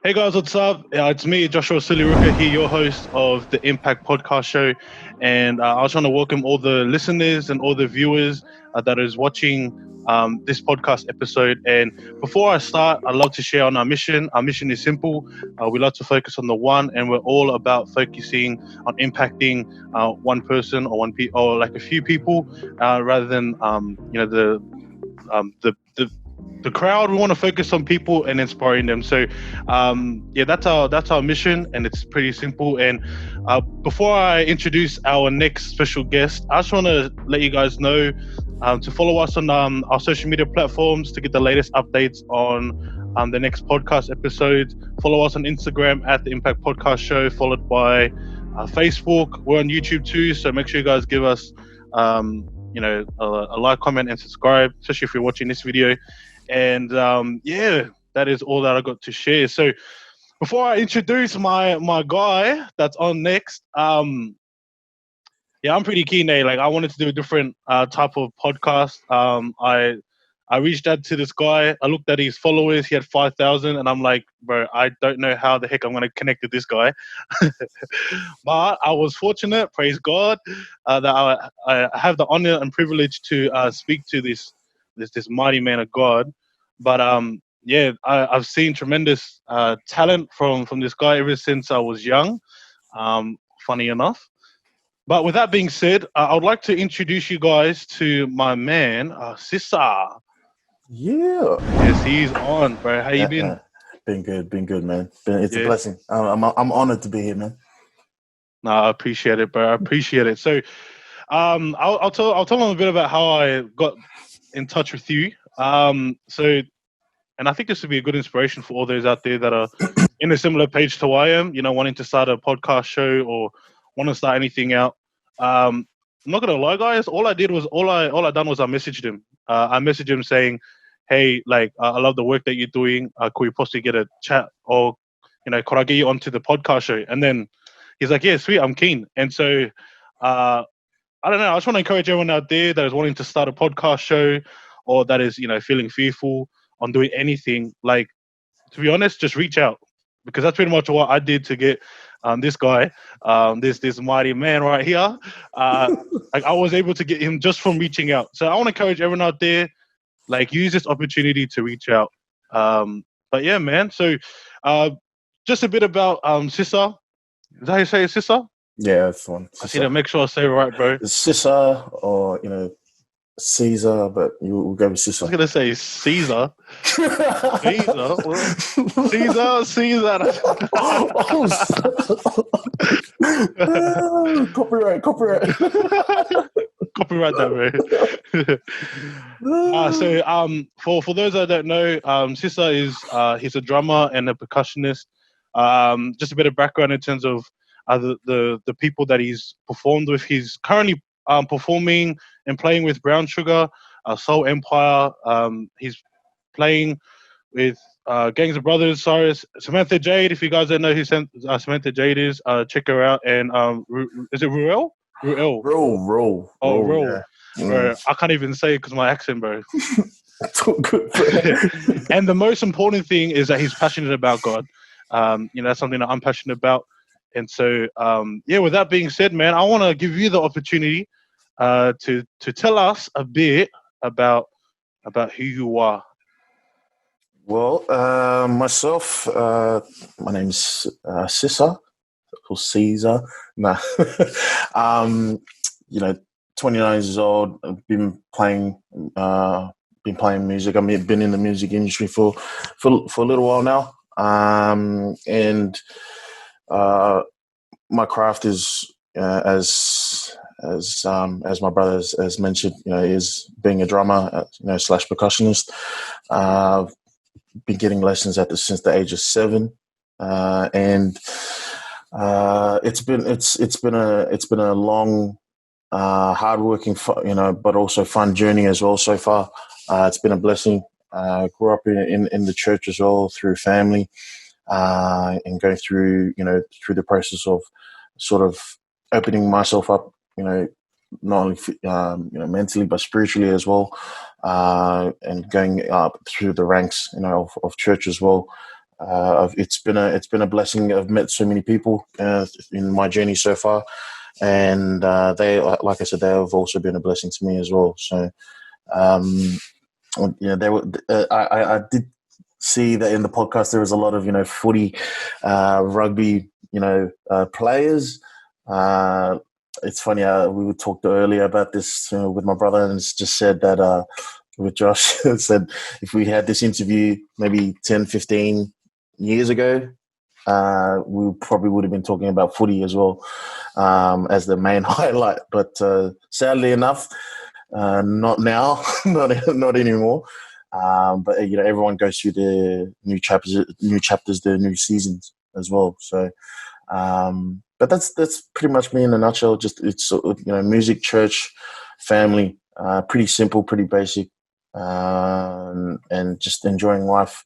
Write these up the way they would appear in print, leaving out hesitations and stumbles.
Hey guys, what's up? It's me, Joshua Suliruka here, your host of the Impact Podcast Show, and I was trying to welcome all the listeners and all the viewers that is watching this podcast episode. And before I start, I'd love to share on our mission. Our mission is simple: we love to focus on the one, and we're all about focusing on impacting one person or or like a few people, rather than the crowd. We want to focus on people and inspiring them. So that's our mission, and it's pretty simple. And before I introduce our next special guest, I just want to let you guys know to follow us on our social media platforms to get the latest updates on the next podcast episodes. Follow us on Instagram at the Impact Podcast Show, followed by Facebook. We're on YouTube too, so make sure you guys give us a like, comment, and subscribe, especially if you're watching this video. And that is all that I got to share. So before I introduce my guy that's on next, I'm pretty keen. Like, I wanted to do a different type of podcast. I reached out to this guy. I looked at his followers. He had 5,000, and I'm like, bro, I don't know how the heck I'm gonna connect with this guy. But I was fortunate, praise God, that I have the honor and privilege to speak to this mighty man of God. But I've seen tremendous talent from this guy ever since I was young. Funny enough. But with that being said, I would like to introduce you guys to my man, Sisa. Yeah. Yes, he's on, bro. How you been? Been good, man. It's a blessing. I'm honored to be here, man. No, I appreciate it, bro. I appreciate it. So, I'll tell them a bit about how I got in touch with you. And I think this would be a good inspiration for all those out there that are in a similar page to I am, wanting to start a podcast show or want to start anything out. I'm not gonna lie, guys. All I done was I messaged him. I messaged him saying, "Hey, like, I love the work that you're doing. Could we possibly get a chat, or could I get you onto the podcast show?" And then he's like, "Yeah, sweet, I'm keen." And so, I don't know. I just want to encourage everyone out there that is wanting to start a podcast show, or that is feeling fearful on doing anything. Like, to be honest, just reach out, because that's pretty much what I did to get this guy, this mighty man right here. Like, I was able to get him just from reaching out. So I want to encourage everyone out there, like, use this opportunity to reach out. But yeah, man. So just a bit about Sisa. Is that how you say it, Sisa? Yeah, that's one. I see that. Make sure I say it right, bro. It's Sisa, or Caesar, but we'll go with Sisa. I was gonna say Caesar. Caesar. Caesar. Copyright. Copyright that, bro. For those that don't know, Sisa is he's a drummer and a percussionist. Just a bit of background in terms of the people that he's performed with. He's currently performing and playing with Brown Sugar, Soul Empire. He's playing with Gangs of Brothers, Cyrus, Samantha Jade. If you guys don't know who Samantha Jade is, check her out. And is it Ruel? Roll. Oh, Roll. Yeah. Bro, I can't even say it because my accent, bro. It's all good, bro. And the most important thing is that he's passionate about God. That's something that I'm passionate about. And so, with that being said, man, I want to give you the opportunity to tell us a bit about who you are. Well, myself, my name's Sisa, or Caesar. Nah. 29 years old. I've been playing music. I mean, been in the music industry for a little while now. And my craft is as my brother has mentioned, is being a drummer, slash percussionist. Been getting lessons since the age of 7, and it's been a long, hardworking, but also fun journey as well so far. It's been a blessing. Grew up in the church as well, through family, and going through the process of sort of opening myself up, not only mentally but spiritually as well, and going up through the ranks of church as well. It's been a blessing. I've met so many people in my journey so far, and they, like I said, they have also been a blessing to me as well. So, um, they were. I did see that in the podcast there was a lot of footy, rugby, players. It's funny. We talked earlier about this with my brother, and it's just said that with Josh said if we had this interview maybe 10, 15 years ago, we probably would have been talking about footy as well as the main highlight. But sadly enough, not now, not anymore. But everyone goes through the new chapters, the new seasons as well. So, but that's pretty much me in a nutshell. Just it's music, church, family, pretty simple, pretty basic, and just enjoying life,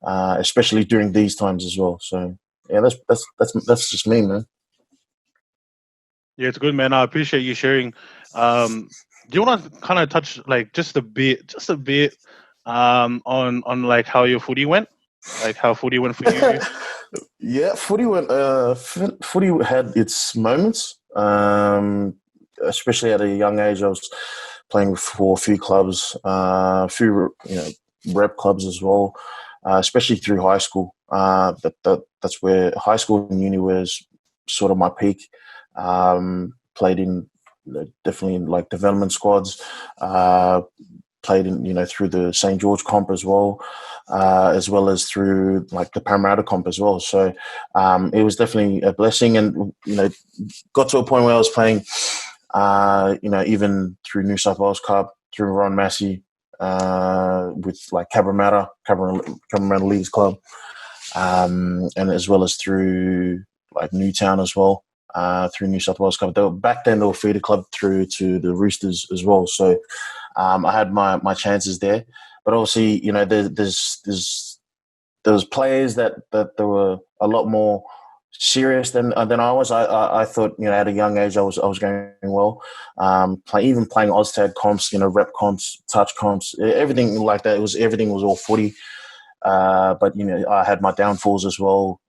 especially during these times as well. So yeah, that's just me, man. Yeah, it's good, man. I appreciate you sharing. Do you want to kind of touch like just a bit, on like how your footy went, like how footy went for you? Yeah, footy had its moments. Especially at a young age, I was playing for a few clubs, a few rep clubs as well. Especially through high school. That's where high school and uni was sort of my peak. Played in definitely in like development squads. Played in through the St. George comp as well as through like the Parramatta comp as well. So it was definitely a blessing, and got to a point where I was playing, even through New South Wales Cup, through Ron Massey, with like Cabramatta Leagues Club, and as well as through like Newtown as well. Through New South Wales Cup, back then they were feeder club through to the Roosters as well. So I had my chances there, but obviously, there was players that they were a lot more serious than I was. I thought at a young age I was going well. Even playing Oztag comps, rep comps, touch comps, everything like that. Everything was all footy. But I had my downfalls as well.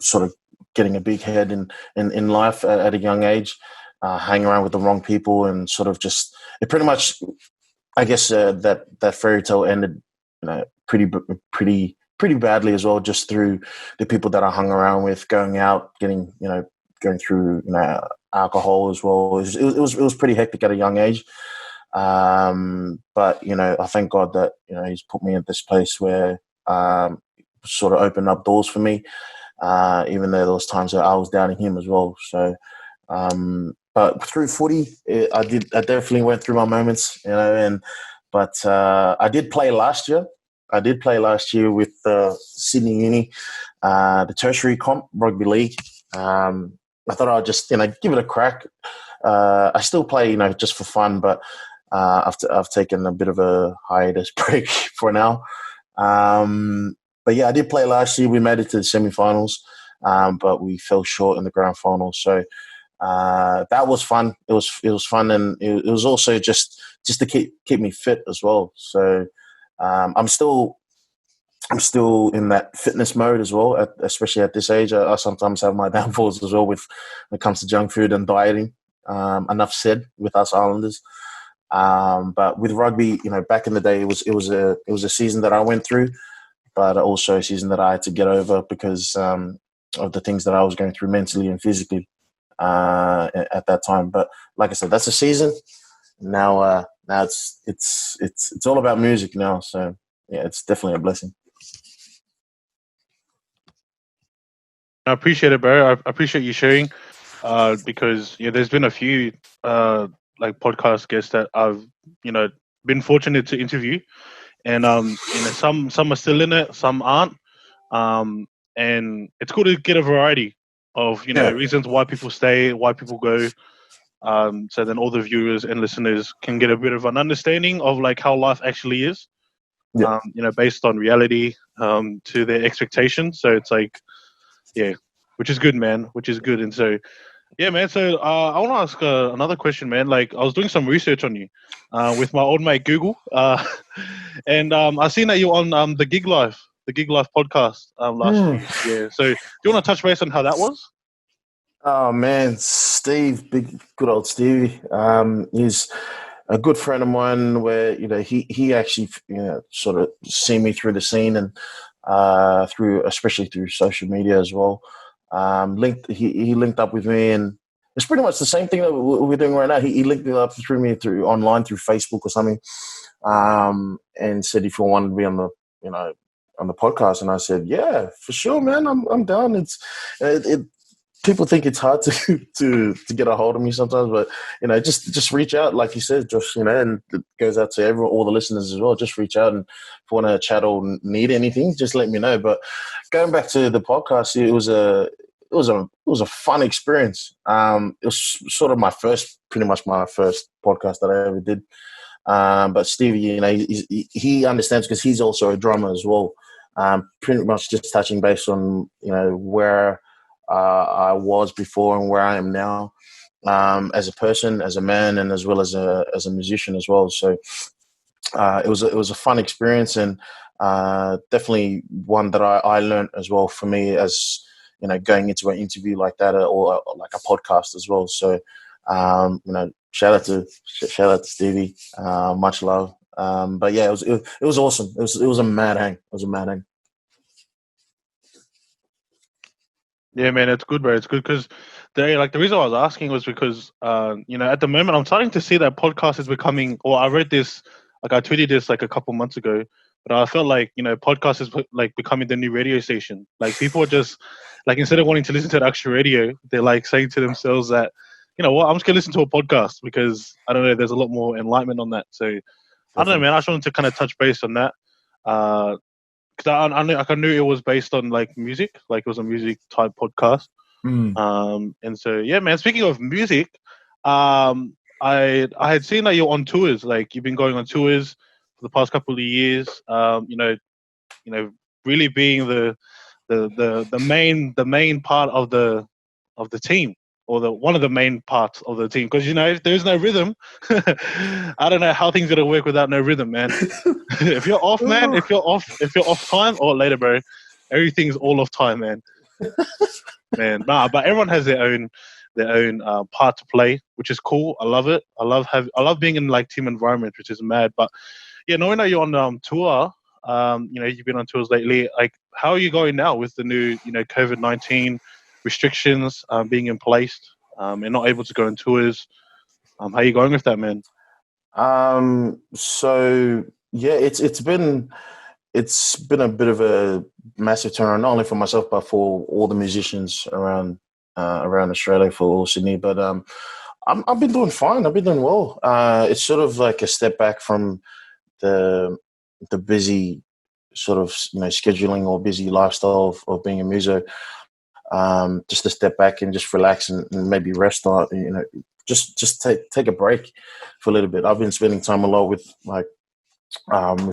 Sort of getting a big head in life at a young age, hanging around with the wrong people, and sort of just it pretty much. I guess that fairy tale ended, pretty badly as well, just through the people that I hung around with, going out, going through alcohol as well. It was pretty hectic at a young age. But I thank God that He's put me in this place where sort of opened up doors for me, even though there was times that I was doubting Him as well. So. But through footy, I definitely went through my moments, but I did play last year. I did play last year with Sydney Uni, the tertiary comp rugby league. I thought I'd just give it a crack. I still play, just for fun, but I've taken a bit of a hiatus break for now. But yeah, I did play last year. We made it to the semi-finals, but we fell short in the grand final. So. That was fun. It was fun, and it was also just to keep me fit as well. So I'm still in that fitness mode as well, especially at this age. I sometimes have my downfalls as well when it comes to junk food and dieting. Enough said with us Islanders. But with rugby, back in the day, it was a season that I went through, but also a season that I had to get over because of the things that I was going through mentally and physically. At that time, but like I said, that's a season. Now it's all about music now. So yeah, it's definitely a blessing. I appreciate it, bro. I appreciate you sharing, because there's been a few like podcast guests that I've been fortunate to interview, and some are still in it, some aren't, and it's cool to get a variety of Yeah, reasons why people stay, why people go. So then all the viewers and listeners can get a bit of an understanding of like how life actually is, yeah, based on reality, to their expectations. So it's like, yeah, which is good, man, which is good. And so Yeah, man. So I want to ask another question, man. Like, I was doing some research on you with my old mate Google, and I seen that you're on the Gig Life podcast last Hmm. few. Yeah. So do you want to touch base on how that was? Oh man, Steve, big good old Stevie. He's a good friend of mine. Where he actually sort of seen me through the scene and through especially through social media as well. He linked up with me, and it's pretty much the same thing that we're doing right now. He linked me up through me through online through Facebook or something, and said if you wanted to be on the you know on the podcast, and I said yeah for sure, man. I'm down. It people think it's hard to to get a hold of me sometimes, but just reach out, like you said, Josh. And it goes out to everyone, all the listeners as well. Just reach out, and if you want to chat or need anything, just let me know. But going back to the podcast, it was a fun experience. It was sort of pretty much my first podcast that I ever did. But Stevie, he understands because he's also a drummer as well. Pretty much just touching base on where I was before and where I am now, as a person, as a man, and as well as a musician as well. So it was a fun experience, and definitely one that I learned as well for me, as going into an interview like that, or like a podcast as well. So shout out to Stevie, much love. But yeah, it was awesome. It was a mad hang. It was a mad hang. Yeah, man, it's good, bro. It's good because the reason I was asking was because at the moment I'm starting to see that podcast is becoming. Or I read this, like I tweeted this like a couple months ago, but I felt like podcast is like becoming the new radio station. Like people are just like, instead of wanting to listen to the actual radio, they're like saying to themselves that, what, I'm just gonna listen to a podcast because I don't know, there's a lot more enlightenment on that. So I don't know, Definitely. man. I just wanted to kind of touch base on that. Uh, because I knew it was based on like music, like it was a music type podcast. Mm. And so yeah, man. Speaking of music, I had seen that you're on tours. Like you've been going on tours for the past couple of years. Really being the main part of the team, or the one of the main parts of the team, because if there's no rhythm, I don't know how things gonna work without no rhythm, man. If you're off, man, if you're off time or later, bro, everything's all off time, man. Nah, but everyone has their own part to play, which is cool. I love it. I love being in like team environment, which is mad. But yeah, knowing that you're on tour, you've been on tours lately. Like, how are you going now with the new COVID-19 restrictions being in place, and not able to go on tours? How are you going with that, man? So yeah, it's been a bit of a massive turnaround, not only for myself but for all the musicians around Australia, for all Sydney. But I've been doing fine. I've been doing well. It's sort of like a step back from the the busy sort of scheduling or busy lifestyle of being a muso. Just to step back and just relax and maybe rest on, just take a break for a little bit. I've been spending time a lot with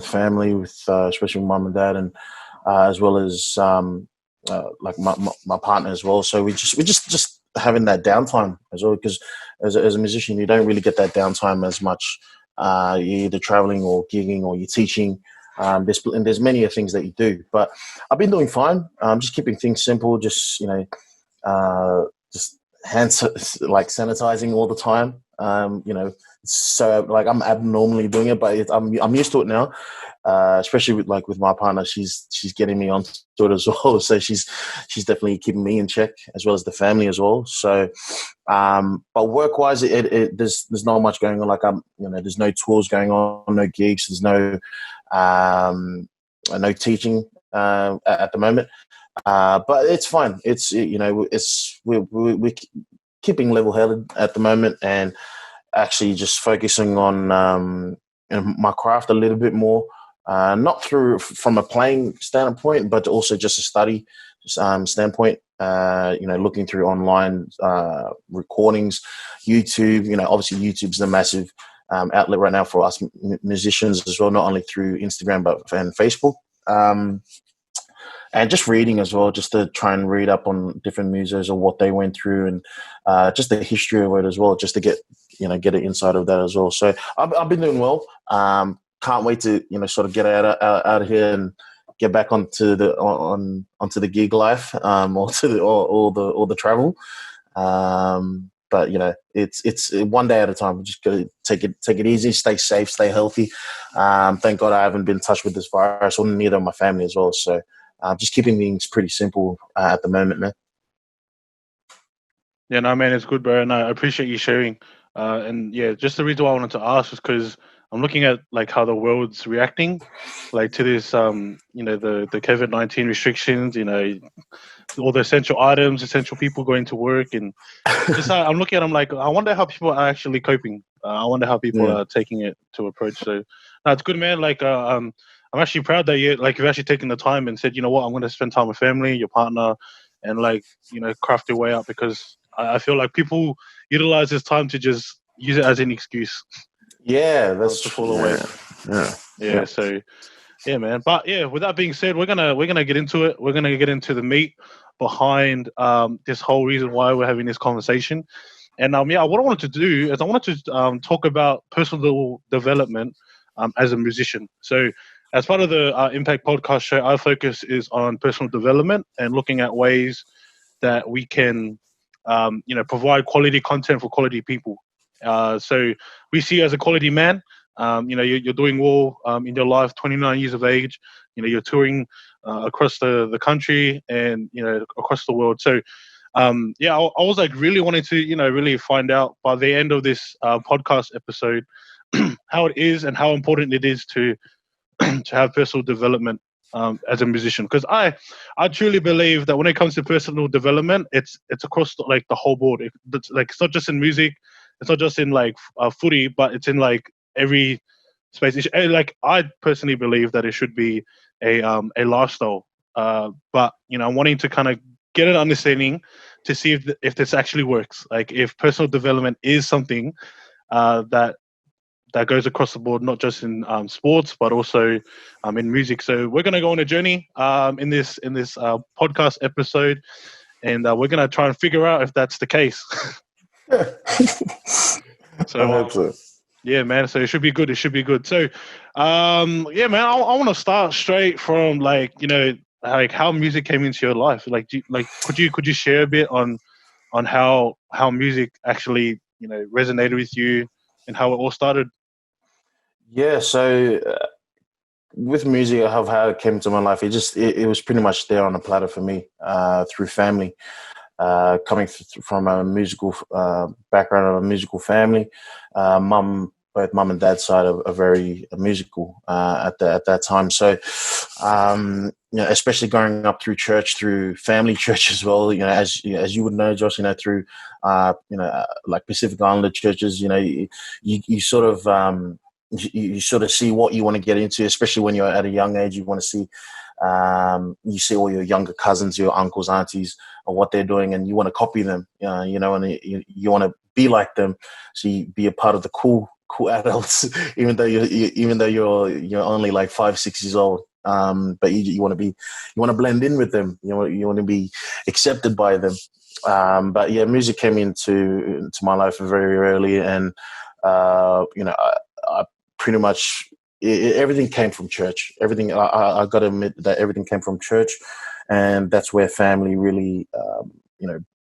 family, with especially mum and dad, and as well as like my partner as well. So we just having that downtime as well, because as a musician, you don't really get that downtime as much. You're either traveling or gigging or you're teaching. There's many things that you do, but I've been doing fine. Just keeping things simple. Just like sanitizing all the time. So like I'm abnormally doing it, but I'm used to it now. Especially with my partner, she's getting me onto it as well. So she's definitely keeping me in check, as well as the family as well. So, but work wise, there's not much going on. Like there's no tours going on, no gigs, there's no teaching at the moment. But it's fine. We're keeping level headed at the moment, and actually just focusing on my craft a little bit more, not through from a playing standpoint, but also just a study standpoint. Looking through online recordings, YouTube. Obviously YouTube's the massive outlet right now for us musicians as well, not only through Instagram but and Facebook. and just reading as well, just to try and read up on different musos or what they went through, and just the history of it as well, just to get an insight of that as well. So I've been doing well. Can't wait to sort of get out of here and get back onto the gig life, or to the travel. But it's one day at a time. We just gotta take it easy, stay safe, stay healthy. Thank God I haven't been in touch with this virus, or neither of my family as well. So just keeping things pretty simple at the moment, man. Yeah, no, man, it's good, bro, and I appreciate you sharing. And yeah, just the reason why I wanted to ask is because I'm looking at like how the world's reacting, like to this, the COVID-19 restrictions, all the essential items, essential people going to work, and just I'm looking at them like I wonder how people are actually coping. I wonder how people Yeah. are taking it to approach. So, no, it's good, man. Like, I'm actually proud that you've actually taken the time and said, you know what, I'm going to spend time with family, your partner, and like craft your way out, because I feel like people utilize this time to just use it as an excuse Yeah, that's to fall away. yeah, Yeah. So yeah, man. But yeah, with that being said, we're gonna get into it. We're gonna get into the meat behind this whole reason why we're having this conversation. And yeah, what I wanted to do is I wanted to talk about personal development as a musician. So, as part of the Impact Podcast show, our focus is on personal development and looking at ways that we can, provide quality content for quality people. So, we see you as a quality man. You're doing well in your life. 29 years of age. You're touring across the country and across the world. So yeah, I was like really wanting to, really find out by the end of this podcast episode how it is and how important it is to to have personal development as a musician. Because I truly believe that when it comes to personal development, it's across like the whole board. It's not just in music, it's not just in like footy, but it's in like every space. Like I personally believe that it should be a lifestyle. But I'm wanting to kind of get an understanding to see if this actually works. Like if personal development is something that goes across the board, not just in sports, but also in music. So we're going to go on a journey in this podcast episode, and we're going to try and figure out if that's the case. I So hope so. yeah, man. So it should be good. It should be good. So yeah, man. I want to start straight from like how music came into your life. Like, could you share a bit on how music actually resonated with you and how it all started? Yeah, so with music, of how it came to my life, it was pretty much there on a platter for me, through family. Coming from a musical background of a musical family, both mum and dad's side are very musical at that time. So, especially growing up through church, through family church as well. As you would know, Josh, through like Pacific Islander churches. You sort of you sort of see what you want to get into, especially when you're at a young age. You want to see. You see all your younger cousins, your uncles, aunties, or what they're doing, and you want to copy them. And you want to be like them, so you be a part of the cool adults, even though you're only like 5-6 years old. But you want to blend in with them. You want to be accepted by them. But yeah, music came into my life very early, and I pretty much everything came from church. Everything I got to admit that everything came from church, and that's where family really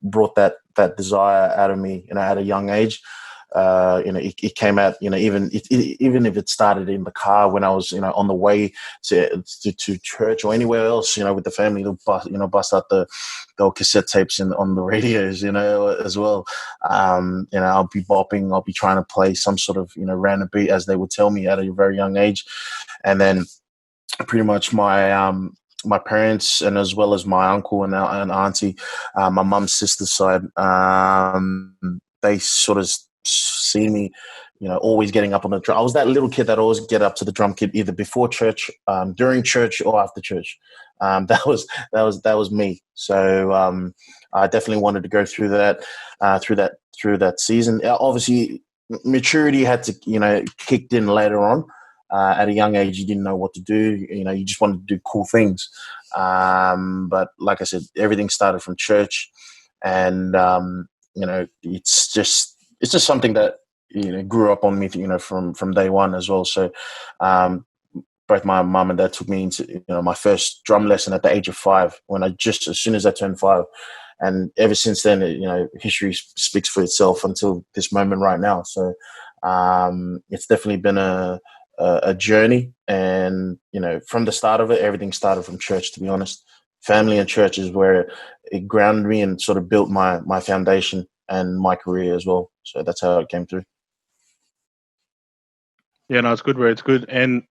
brought that desire out of me. At a young age. It came out. Even if it started in the car when I was on the way to church or anywhere else. With the family, they'll bust out the old cassette tapes on the radios. As well. I'll be bopping. I'll be trying to play some sort of random beat, as they would tell me at a very young age, and then pretty much my parents, and as well as my uncle and auntie, my mum's sister's side, they sort of see me, always getting up on the drum. I was that little kid that always get up to the drum kit either before church, during church, or after church. That was me. So I definitely wanted to go through that season. Obviously, maturity had to kicked in later on. At a young age, you didn't know what to do. You just wanted to do cool things. But like I said, everything started from church, and it's just something that grew up on me, from day one as well. So um, both my mum and dad took me into my first drum lesson at the age of 5, as soon as I turned 5, and ever since then, history speaks for itself until this moment right now. So it's definitely been a journey, and from the start of it, everything started from church. To be honest, family and church is where it grounded me and sort of built my foundation and my career as well. So that's how it came through. Yeah, no, it's good, bro. It's good, and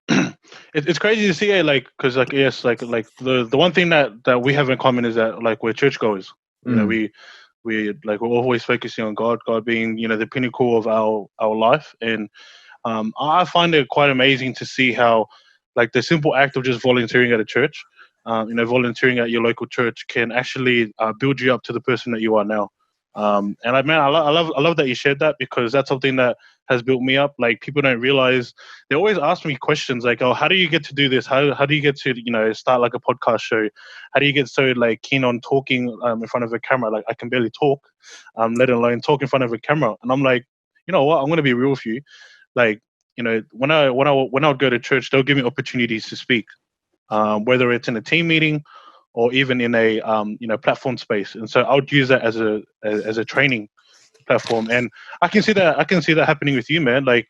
it's crazy to see it, like, because, like, yes, like the one thing that we have in common is that, like, we're churchgoers. We're always focusing on God being the pinnacle of our life, and I find it quite amazing to see how, like, the simple act of just volunteering at a church, volunteering at your local church can actually build you up to the person that you are now. And I love that you shared that, because that's something that has built me up. Like, people don't realize, they always ask me questions like, "Oh, how do you get to do this? How do you get to start like a podcast show? How do you get so, like, keen on talking in front of a camera? Like, I can barely talk, let alone talk in front of a camera." And I'm like, you know what? I'm gonna be real with you. Like, when I would go to church, they'll give me opportunities to speak, whether it's in a team meeting or even in a platform space. And so I would use that as a training platform. And I can see that happening with you, man. Like,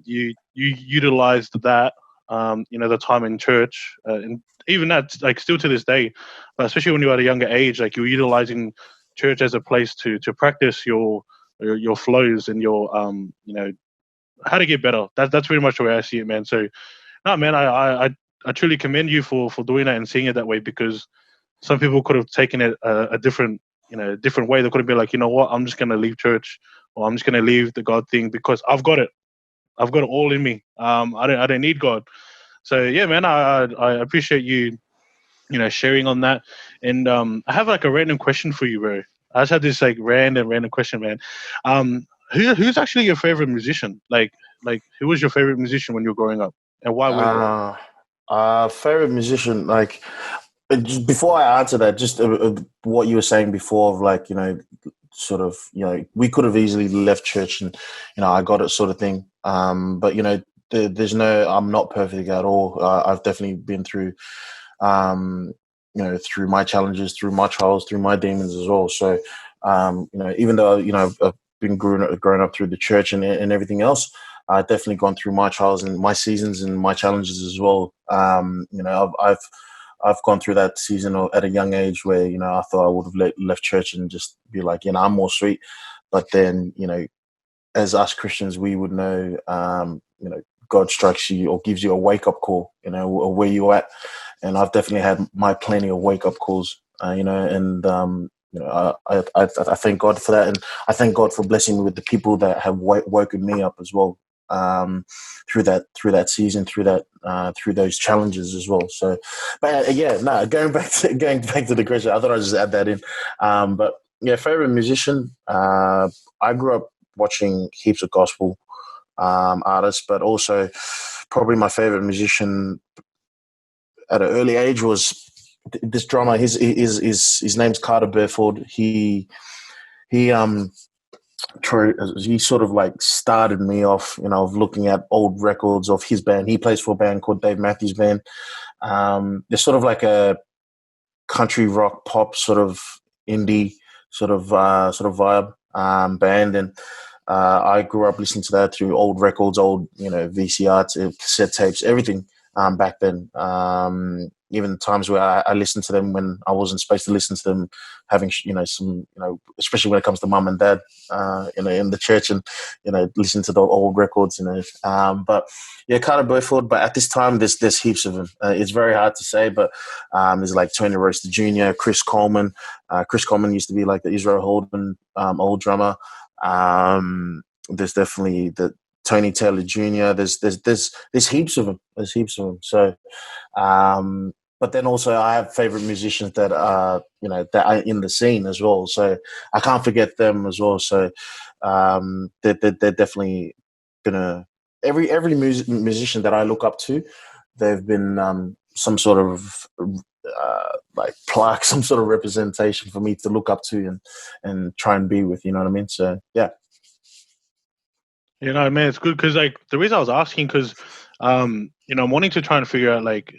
you utilized that, the time in church, and even that, like, still to this day, but especially when you're at a younger age, like, you're utilizing church as a place to practice your flows and your how to get better. That's pretty much the way I see it, man. So, no, man, I truly commend you for doing that and seeing it that way, because some people could have taken it a different different way. They could have been like, you know what, I'm just gonna leave church, or I'm just gonna leave the God thing because I've got it. I've got it all in me. I don't need God. So yeah, man, I appreciate you sharing on that. And I have, like, a random question for you, bro. I just had this, like, random question, man. Who's actually your favorite musician? Like who was your favorite musician when you were growing up, and why was that? Favorite musician, like, just before I answer that, just what you were saying before of, like, sort of, we could have easily left church and, I got it, sort of thing. But there's no, I'm not perfect at all. I've definitely been through, through my challenges, through my trials, through my demons as well. So, even though, I've been grown up through the church and everything else, I've definitely gone through my trials and my seasons and my challenges as well. I've gone through that season at a young age where, I thought I would have left church and just be like, I'm more sweet. But then, as us Christians, we would know, God strikes you or gives you a wake up call, or where you're at. And I've definitely had my plenty of wake up calls, and, I thank God for that. And I thank God for blessing me with the people that have woken me up as well, through that season, through those challenges as well. So, but going back to the question, I thought I'd just add that in. But yeah, favorite musician. I grew up watching heaps of gospel artists, but also probably my favorite musician at an early age was this drummer. His name's Carter Burford. He sort of, like, started me off, of looking at old records of his band. He plays for a band called Dave Matthews Band. They're sort of like a country rock pop sort of indie sort of vibe band, and I grew up listening to that through old records, old VCR to cassette tapes, everything back then. Even times where I listened to them when I wasn't supposed to listen to them, having some especially when it comes to mum and dad in the church, and listen to the old records, but yeah, Carter Burford. But at this time, there's heaps of them. It's very hard to say, but there's like Tony Roaster Jr., Chris Coleman. Chris Coleman used to be like the Israel Holden old drummer. There's definitely the Tony Taylor Jr. There's heaps of them. There's heaps of them. So, but then also I have favorite musicians that are that are in the scene as well. So I can't forget them as well. So they're definitely gonna every musician that I look up to, they've been some sort of like plaque, some sort of representation for me to look up to and try and be with. You know what I mean? So yeah. Man, it's good because like the reason I was asking because, I'm wanting to try and figure out like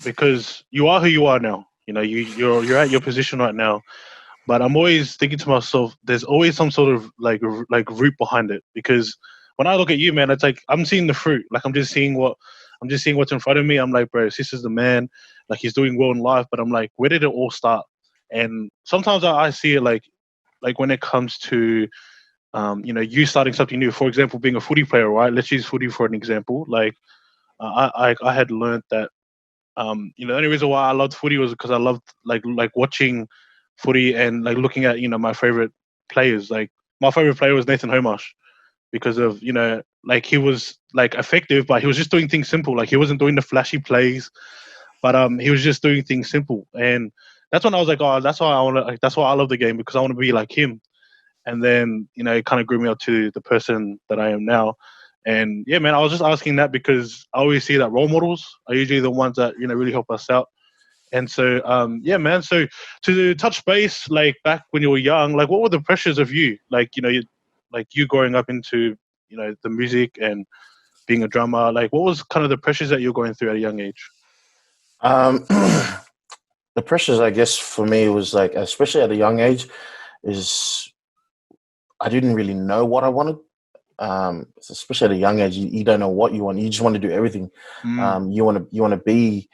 because you are who you are now. You're at your position right now. But I'm always thinking to myself, there's always some sort of like root behind it. Because when I look at you, man, it's like I'm seeing the fruit. Like I'm just seeing what's in front of me. I'm like, bro, this is the man. Like he's doing well in life. But I'm like, where did it all start? And sometimes I see it like when it comes to you starting something new. For example, being a footy player, right? Let's use footy for an example. Like I had learned that the only reason why I loved footy was because I loved like watching footy and like looking at my favorite players. Like my favorite player was Nathan Homash because of like he was like effective, but he was just doing things simple. Like he wasn't doing the flashy plays, but he was just doing things simple. And that's when I was like, oh, that's why I want to. Like, that's why I love the game because I want to be like him. And then it kind of grew me up to the person that I am now. And yeah, man, I was just asking that because I always see that role models are usually the ones that really help us out. And so, yeah, man. So to touch base, like back when you were young, like what were the pressures of you? Like like you growing up into the music and being a drummer. Like what was kind of the pressures that you're going through at a young age? Um, the pressures, I guess, for me was like, especially at a young age, is I didn't really know what I wanted. Especially at a young age, you don't know what you want. You just want to do everything. Mm. You want to be,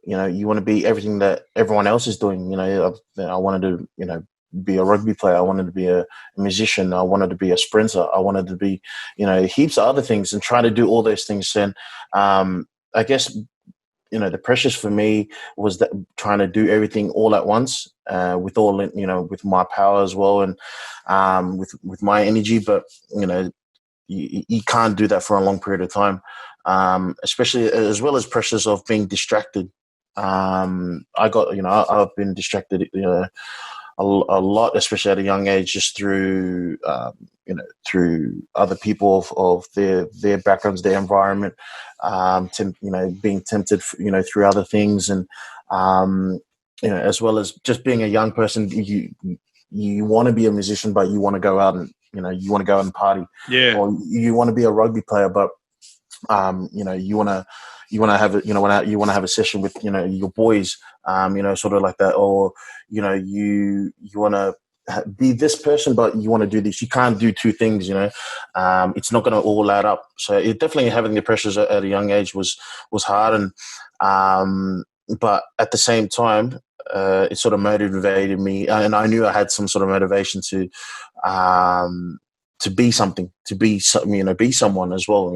you want to be everything that everyone else is doing. I wanted to, be a rugby player. I wanted to be a musician. I wanted to be a sprinter. I wanted to be, heaps of other things and try to do all those things. And I guess the pressures for me was that trying to do everything all at once, with all with my power as well, and with my energy. But you can't do that for a long period of time, especially as well as pressures of being distracted. I got I've been distracted a lot, especially at a young age, just through through other people of their backgrounds, their environment, being tempted through other things, and as well as just being a young person, you want to be a musician, but you want to go out and you want to go out and party, Yeah. or you want to be a rugby player, but you want to have you want to have a session with your boys, sort of like that, or you want to be this person, but you want to do this. You can't do two things. It's not going to all add up. So it definitely having the pressures at a young age was hard, and but at the same time, it sort of motivated me, and I knew I had some sort of motivation to be something, to be something, be someone as well.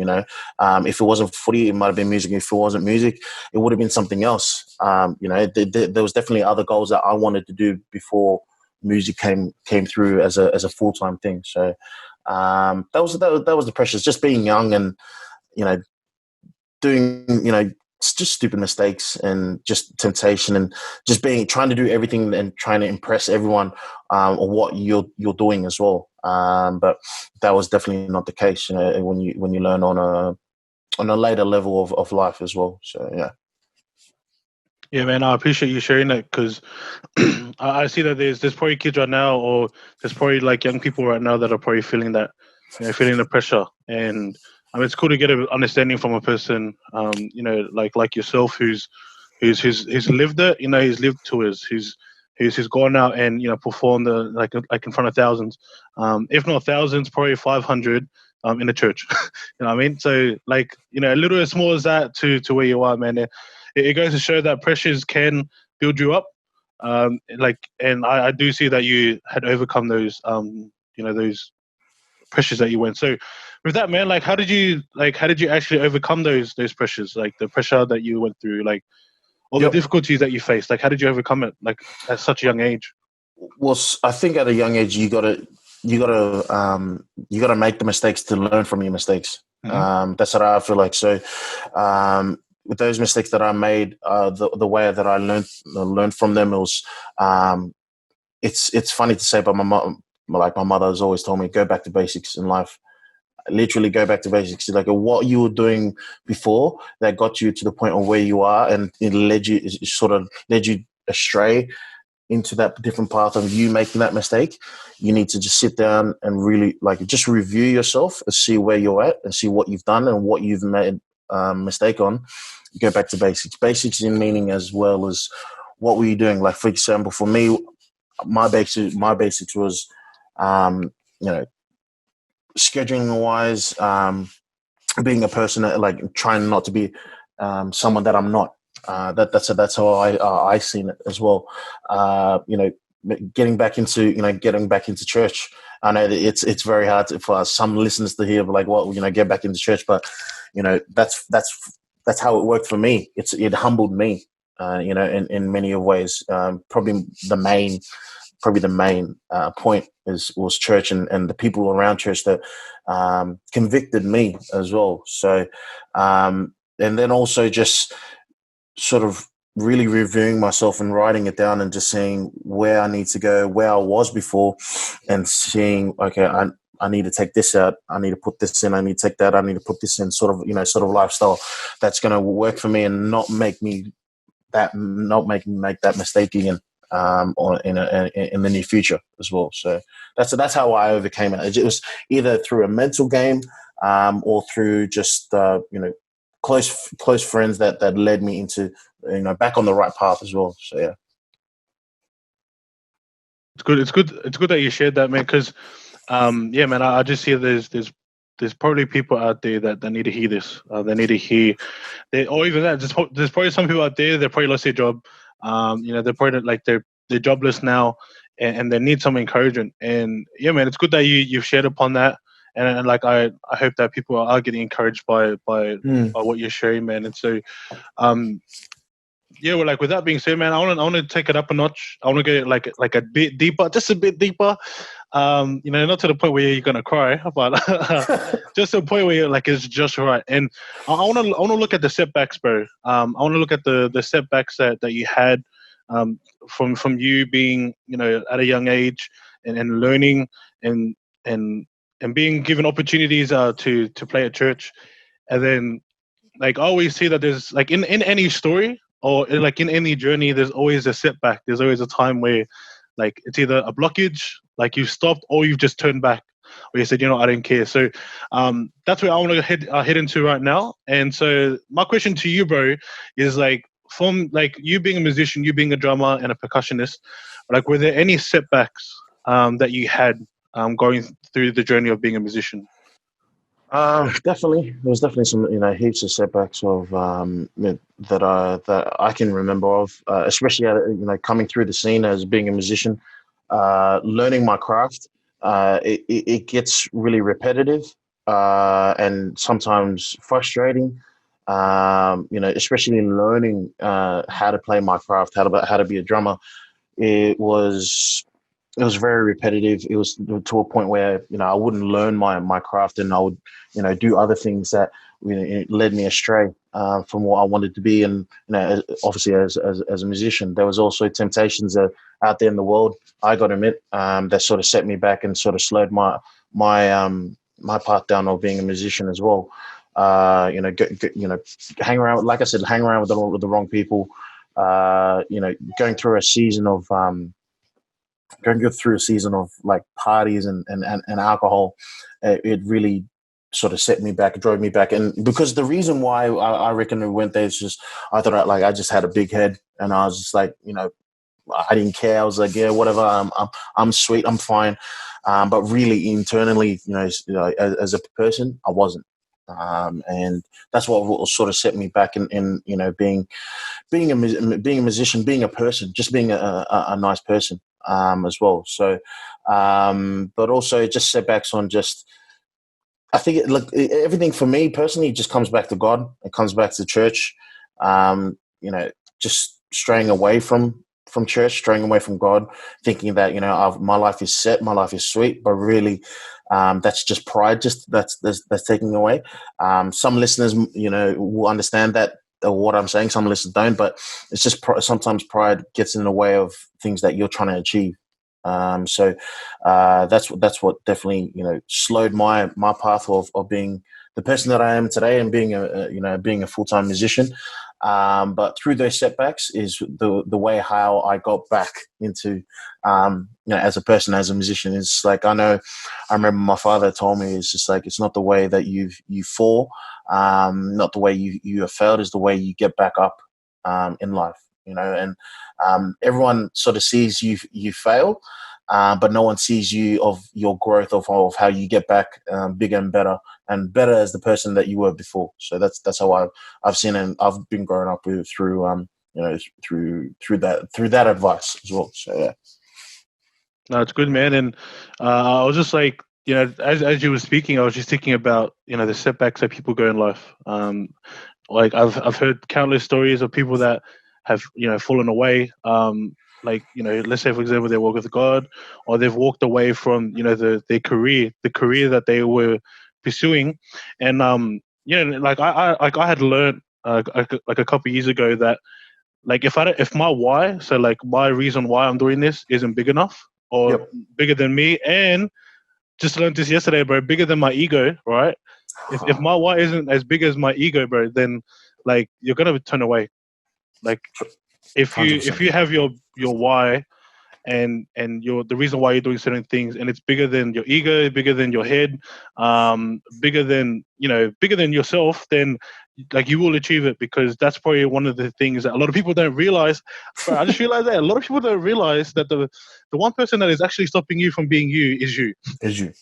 If it wasn't footy, it might have been music. If it wasn't music, it would have been something else. There was definitely other goals that I wanted to do before music came through as a full-time thing. So that was the pressures, just being young and doing just stupid mistakes and just temptation and just trying to do everything and trying to impress everyone, or what you're doing as well. But that was definitely not the case, when you learn on a later level of life as well. So yeah. Yeah, man, I appreciate you sharing that because I see that there's probably kids right now, or there's probably like young people right now that are probably feeling that, feeling the pressure. And I mean, it's cool to get an understanding from a person, like yourself, who's lived it. He's lived tours. Who's gone out and performed like in front of thousands, if not thousands, probably 500 in a church. You know what I mean? So like a little as small as that to where you are, man. It goes to show that pressures can build you up. And I do see that you had overcome those those pressures that you went. So with that, man, like how did you actually overcome those pressures, like the pressure that you went through, like all the Yep. difficulties that you faced? Like how did you overcome it, like at such a young age? Well, I think at a young age you gotta make the mistakes to learn from your mistakes. Mm-hmm. That's what I feel like. So with those mistakes that I made, the way that I learned from them, it was it's funny to say, but my mother has always told me, go back to basics in life. literally go back to basics. Like what you were doing before that got you to the point of where you are, and it led you astray into that different path of you making that mistake. You need to just sit down and really like just review yourself and see where you're at and see what you've done and what you've made mistake on. Go back to basics. Basics in meaning as well as what were you doing? Like for example, for me, my basics was, you know, scheduling wise, being a person that, like trying not to be someone that I'm not. That's how I seen it as well. You know, getting back into church. I know that it's very hard for some listeners to hear, like, well, you know, get back into church, but you know, that's how it worked for me. It humbled me, you know, in many ways. Probably the main point was church and the people around church that convicted me as well. So, and then also just sort of really reviewing myself and writing it down and just seeing where I need to go, where I was before, and seeing, okay, I need to take this out. I need to put this in. I need to take that. I need to put this in. Sort of lifestyle that's going to work for me and not make me make that mistake again. Or in the near future as well. So that's how I overcame it. It was either through a mental game, or through just you know, close friends that led me into, you know, back on the right path as well. So yeah, It's good that you shared that, man. Because yeah, man, I just see there's probably people out there that need to hear this. They need to hear, or even that. There's probably some people out there that probably lost their job. You know, they're probably like they're jobless now, and they need some encouragement. And yeah, man, it's good that you've shared upon that. And like I hope that people are getting encouraged by what you're sharing, man. And so yeah, well, like with that being said, man, I want to take it up a notch. I want to get like a bit deeper, just a bit deeper. You know, not to the point where you're gonna cry, but just to the point where you're like it's just right. And I want to look at the setbacks, bro. I want to look at the setbacks that you had, from you being, you know, at a young age, and learning and and and being given opportunities to play at church, and then like I always see that there's like in any story or like in any journey, there's always a setback. There's always a time where like it's either a blockage, like you've stopped, or you've just turned back, or you said, you know, I don't care. So that's where I want to head into right now. And so my question to you, bro, is like, from like you being a musician, you being a drummer and a percussionist, like were there any setbacks that you had going through the journey of being a musician? definitely. There was definitely some, you know, heaps of setbacks of that I can remember of, especially you know, coming through the scene as being a musician, learning my craft. It gets really repetitive, and sometimes frustrating. You know, especially in learning how to play my craft, how to be a drummer. It was very repetitive. It was to a point where, you know, I wouldn't learn my craft, and I would, you know, do other things that, you know, it led me astray from what I wanted to be. And, you know, obviously as a musician, there was also temptations out there in the world, I got to admit, that sort of set me back and sort of slowed my path down of being a musician as well. You know, you know, hang around, like I said, hang around with the wrong people. You know, going through a season of like parties and alcohol, it really sort of set me back, drove me back. And because the reason why I reckon we went there is just, I thought I just had a big head, and I was just like, you know, I didn't care. I was like, yeah, whatever. I'm sweet. I'm fine. But really internally, you know, as a person, I wasn't. And that's what sort of set me back in you know, being a musician, being a person, just being a nice person, as well. So, but also just setbacks on just, I think everything for me personally just comes back to God. It comes back to church. You know, just straying away from church, straying away from God, thinking that, you know, my life is set, my life is sweet, but really, that's just pride. Just that's taking away. Some listeners, you know, will understand that, what I'm saying. Some listeners don't, but it's just sometimes pride gets in the way of things that you're trying to achieve. So that's what definitely slowed my path of being the person that I am today and being being a full-time musician. But through those setbacks is the way how I got back into as a person, as a musician. It's like I remember my father told me, it's just like, it's not the way that you fall, not the way you have failed, is the way you get back up in life. And everyone sort of sees you fail, but no one sees you of your growth of how you get back bigger and better as the person that you were before. So that's how I've seen, and I've been growing up through through that advice as well. So yeah. No, it's good, man. And I was just like, as you were speaking, I was just thinking about the setbacks that people go in life. Like I've heard countless stories of people that have fallen away. Like let's say for example they walk with God, or they've walked away from their career, the career that they were pursuing, and like I had learned like a couple of years ago that like if my why, so like my reason why I'm doing this isn't big enough or Yep. bigger than me, and just learned this yesterday, bro, bigger than my ego, right? If my why isn't as big as my ego, bro, then like you're gonna turn away. Like if 100%. you have your why and your the reason why you're doing certain things, and it's bigger than your ego, bigger than your head, bigger than bigger than yourself, then like you will achieve it, because that's probably one of the things that a lot of people don't realize. But I just realized that a lot of people don't realize that the one person that is actually stopping you from being you is you. Is you.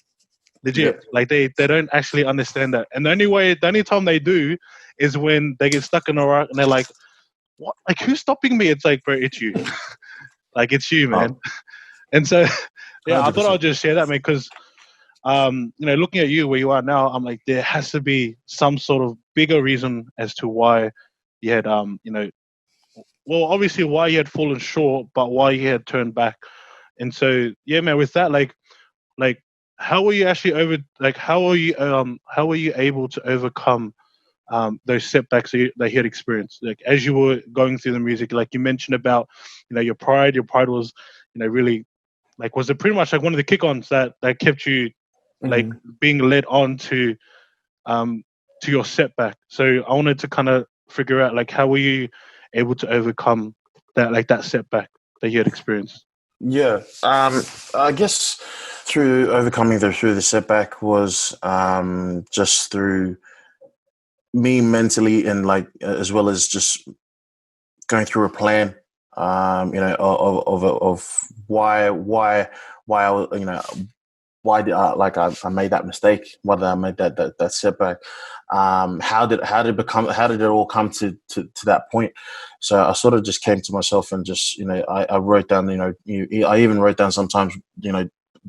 Legit. Yep. Like they don't actually understand that. And the only time they do is when they get stuck in a rut and they're like, what? Like, who's stopping me? It's like, bro, it's you. Like, it's you, man. And so, yeah, I thought I'll 100%. just share that, man, because, looking at you where you are now, I'm like, there has to be some sort of bigger reason as to why you had, well, obviously why you had fallen short, but why you had turned back. And so, yeah, man, with that, like, how were you actually how were you able to overcome those setbacks that you had experienced, like as you were going through the music? Like you mentioned about your pride was really, like, was it pretty much like one of the kick-ons that kept you like Mhm. being led on um to your setback? So I wanted to kind of figure out, like, how were you able to overcome that setback that you had experienced? Yeah. I guess through overcoming through the setback was just through me mentally, and like as well as just going through a plan, of why I was, why did I made that mistake? Why did I make that setback? How did it all come to that point? So I sort of just came to myself and just I wrote down, I even wrote down sometimes,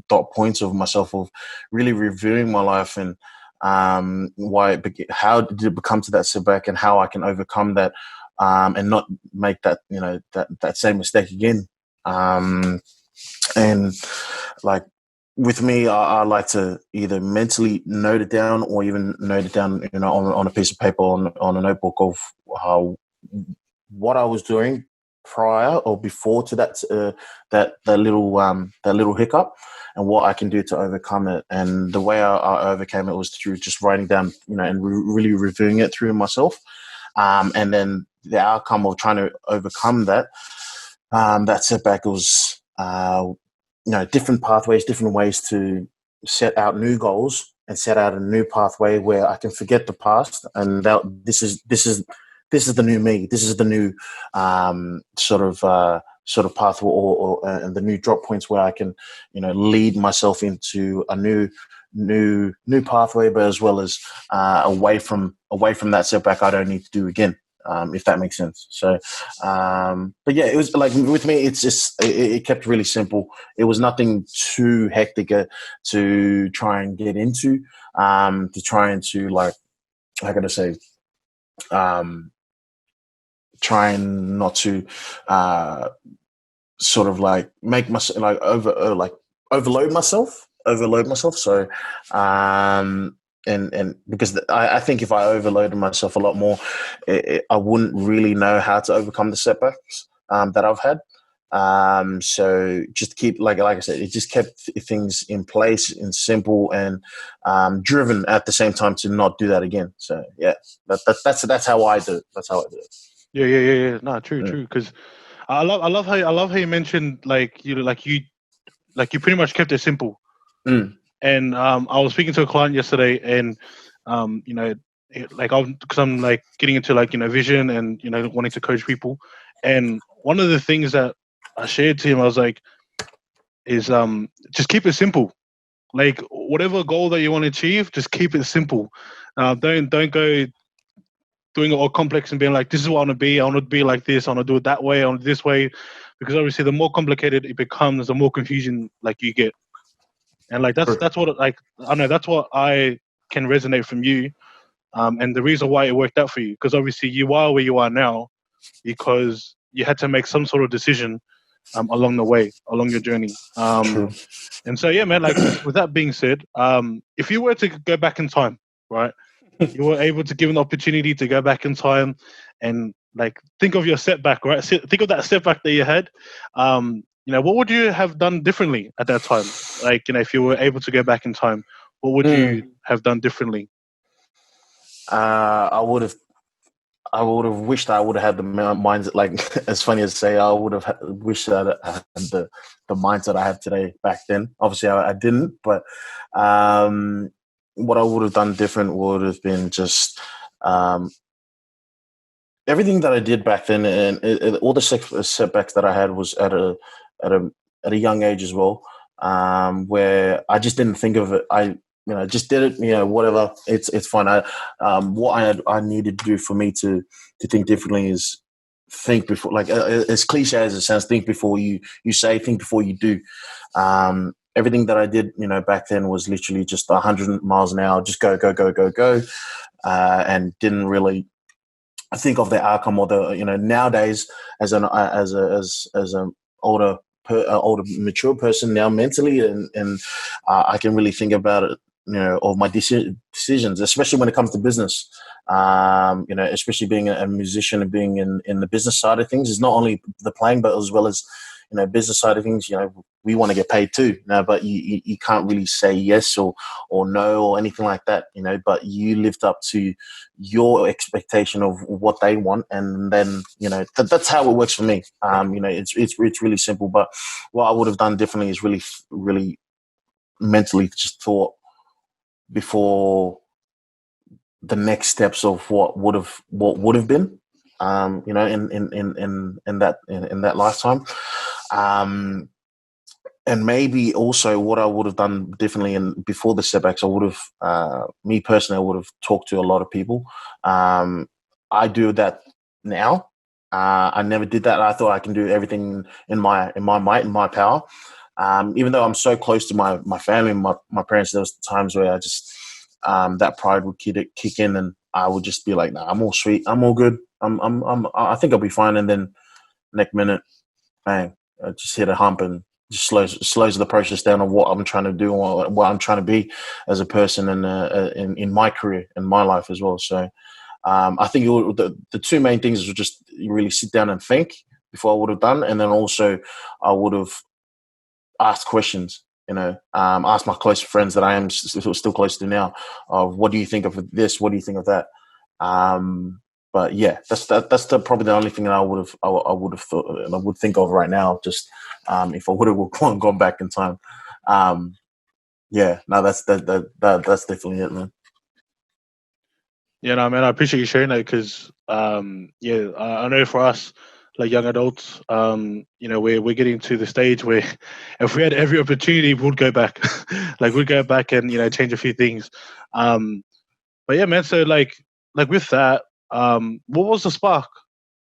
dot points of myself of really reviewing my life, and how did it become to that setback, and how I can overcome that, and not make that that same mistake again. And like with me, I like to either mentally note it down, or even note it down, on a piece of paper, on a notebook, of how what I was doing prior or before to that little hiccup, and what I can do to overcome it. And the way I overcame it was through just writing down, and really reviewing it through myself. And then the outcome of trying to overcome that setback was, different pathways, different ways to set out new goals and set out a new pathway where I can forget the past, and that this is the new me. This is the new sort of path, and the new drop points where I can lead myself into a new pathway, but as well as away from that setback I don't need to do again. If that makes sense. So, but yeah, it was like with me, it's just it kept really simple. It was nothing too hectic to try and get into, to try and to like, how can I say, um, trying not to sort of like make myself like overload myself. So, and because I think if I overloaded myself a lot more, I wouldn't really know how to overcome the setbacks that I've had. So just keep, like I said, it just kept things in place and simple and driven at the same time to not do that again. So yeah, that's how I do it. That's how I do it. Yeah. No, true, Mm. true. Because I love how you mentioned like you pretty much kept it simple. Mm. And I was speaking to a client yesterday, and you know, like because I'm like getting into like vision and wanting to coach people, and one of the things that I shared to him, I was like, is just keep it simple. Like whatever goal that you want to achieve, just keep it simple. Don't go doing it all complex and being like, this is what I want to be. I want to be like this. I want to do it that way. I want to this way, because obviously the more complicated it becomes, the more confusion like you get. And like that's what like I know that's what I can resonate from you. And the reason why it worked out for you, because obviously you are where you are now because you had to make some sort of decision along the way, along your journey. True. And so yeah, man. Like with that being said, if you were to go back in time, right? You were able to give an opportunity to go back in time and like think of your setback, right? Think of that setback that you had. What would you have done differently at that time? Like, if you were able to go back in time, what would you Mm. have done differently? I would have. I would have wished I would have had the mindset. Like as funny as say, I would have wished that I had the mindset I have today back then. Obviously, I didn't. But what I would have done different would have been just um, everything that I did back then, and all the setbacks that I had was at a at a young age as well, where I just didn't think of it. Just did it. Whatever. It's fine. I needed to do for me to think differently is think before, like as cliche as it sounds, think before you say, think before you do. Everything that I did, back then was literally just 100 miles an hour, just go, go, go, go, go, and didn't really think of the outcome or the nowadays as an older older mature person now mentally and I can really think about it, of my decisions, especially when it comes to business. Especially being a musician and being in the business side of things is not only the playing but as well as business side of things. We want to get paid too now, but you can't really say yes or no or anything like that, but you lived up to your expectation of what they want, and then that's how it works for me. It's really simple, but what I would have done differently is really mentally just thought before the next steps of what would have been, in that lifetime. um and maybe also what I would have done differently, and before the setbacks, I would have, me personally, I would have talked to a lot of people. I do that now. I never did that. I thought I can do everything in my might, in my power. Even though I'm so close to my family, my parents, there was times where I just, that pride would kick in, and I would just be like, "Nah, I'm all sweet, I'm all good, I think I'll be fine." And then next minute, bang, I just hit a hump and just slows the process down of what I'm trying to do or what I'm trying to be as a person and in my career and my life as well. So I think the two main things is just really sit down and think before I would have done, and then also I would have asked questions. Ask my close friends that I am still close to now, of what do you think of this? What do you think of that? But yeah, that's probably the only thing that I would have thought and I would think of right now. Just if I would have gone back in time. Yeah, no, that's definitely it, man. Yeah, no, man, I appreciate you sharing that because, yeah, I know for us, like young adults, we're getting to the stage where if we had every opportunity, we'd go back, like we'd go back and change a few things. Um, but yeah, man, so like with that, what was the spark?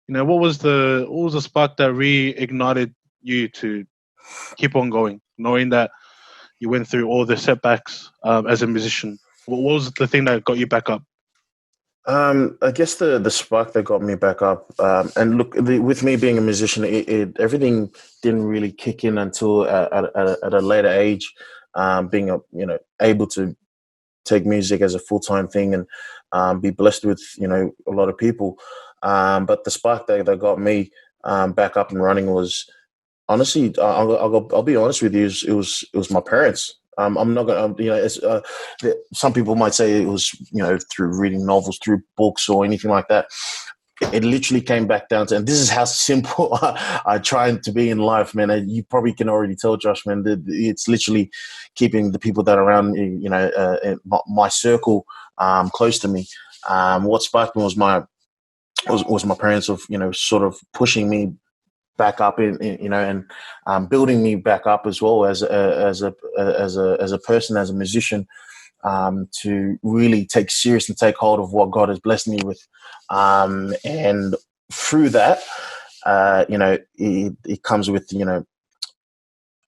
What was the spark that reignited you to keep on going, knowing that you went through all the setbacks as a musician? What was the thing that got you back up? I guess the spark that got me back up, and look, with me being a musician, everything didn't really kick in until at a later age, being able to take music as a full time thing and be blessed with a lot of people. But the spark that got me back up and running was honestly, I'll be honest with you. It was my parents. I'm not gonna, some people might say it was, through reading novels, through books, or anything like that. It literally came back down to, and this is how simple I try to be in life, man. And you probably can already tell, Josh, man, that it's literally keeping the people that are around me, in my circle, close to me. What sparked me was my parents of, sort of pushing me back up and building me back up as well as a person, as a musician, to really take serious and take hold of what God has blessed me with. And through that, it comes with,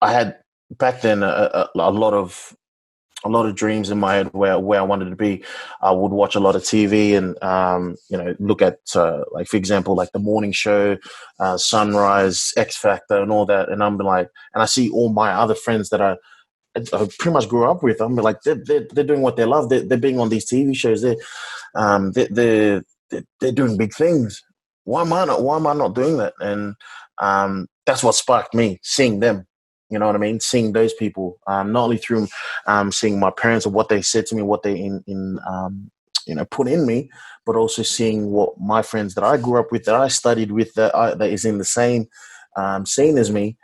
I had back then a lot of dreams in my head where I wanted to be. I would watch a lot of TV and, look at, like, for example, like the morning show, Sunrise, X Factor and all that. And I'm like, and I see all my other friends that I pretty much grew up with. I'm like, they're doing what they love. They're being on these TV shows. They're doing big things. Why am I not doing that? And that's what sparked me, seeing them. You know what I mean? Seeing those people, not only through seeing my parents and what they said to me, what they put in me, but also seeing what my friends that I grew up with, that I studied with, that is in the same scene as me,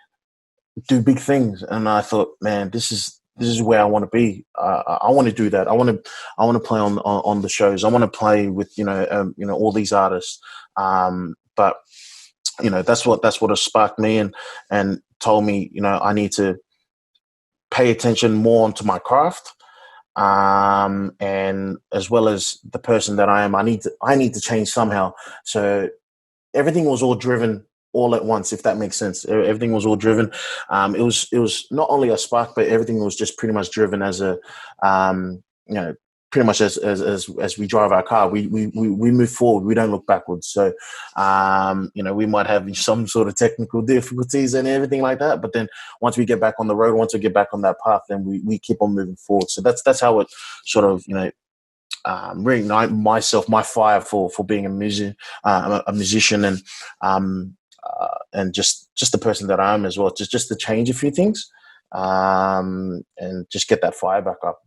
do big things. And I thought, man, this is where I want to be. I want to do that. I want to play on the shows. I want to play with all these artists. But that's what has sparked me and told me, I need to pay attention more onto my craft, and as well as the person that I am. I need to change somehow. So everything was all driven all at once, if that makes sense. Everything was all driven. It was not only a spark, but everything was just pretty much driven as a, pretty much as we drive our car, we move forward. We don't look backwards. So, we might have some sort of technical difficulties and everything like that. But then once we get back on the road, once we get back on that path, then we keep on moving forward. So that's how it sort of, reignite my fire for being a musician, and just the person that I am as well. Just to change a few things, and just get that fire back up.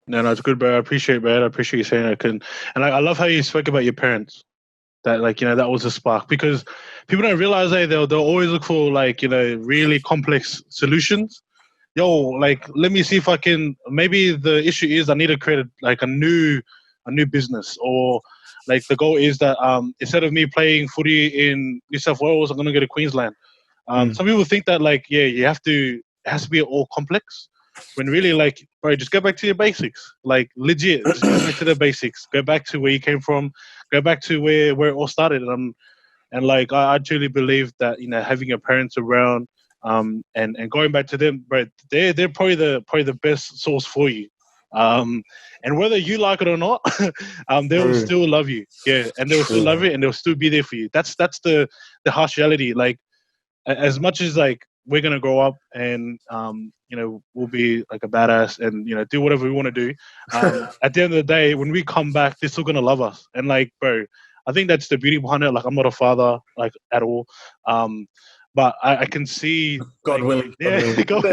No, it's good, bro. I appreciate it, man. I appreciate you saying that. And I love how you spoke about your parents. That, like, that was a spark, because people don't realize that they'll always look for, like, really complex solutions. Yo, like, let me see if I can. Maybe the issue is I need to create a new business, or like the goal is that instead of me playing footy in New South Wales, I'm gonna go to Queensland. Some people think that, like, yeah, it has to be all complex, when really, like, bro, just go back to your basics. Like, legit, just go back to the basics. Go back to where you came from. Go back to where it all started. And like, I truly believe that, having your parents around, and going back to them, bro, they're probably the best source for you. And whether you like it or not, they will still love you. Yeah, and they'll still love you, and they'll still be there for you. That's the harsh reality. Like, as much as, like, we're gonna grow up and we'll be like a badass and do whatever we want to do. At the end of the day, when we come back, they're still gonna love us. And, like, bro, I think that's the beauty behind it. Like, I'm not a father, like, at all. But I can see, God like, willing. yeah, God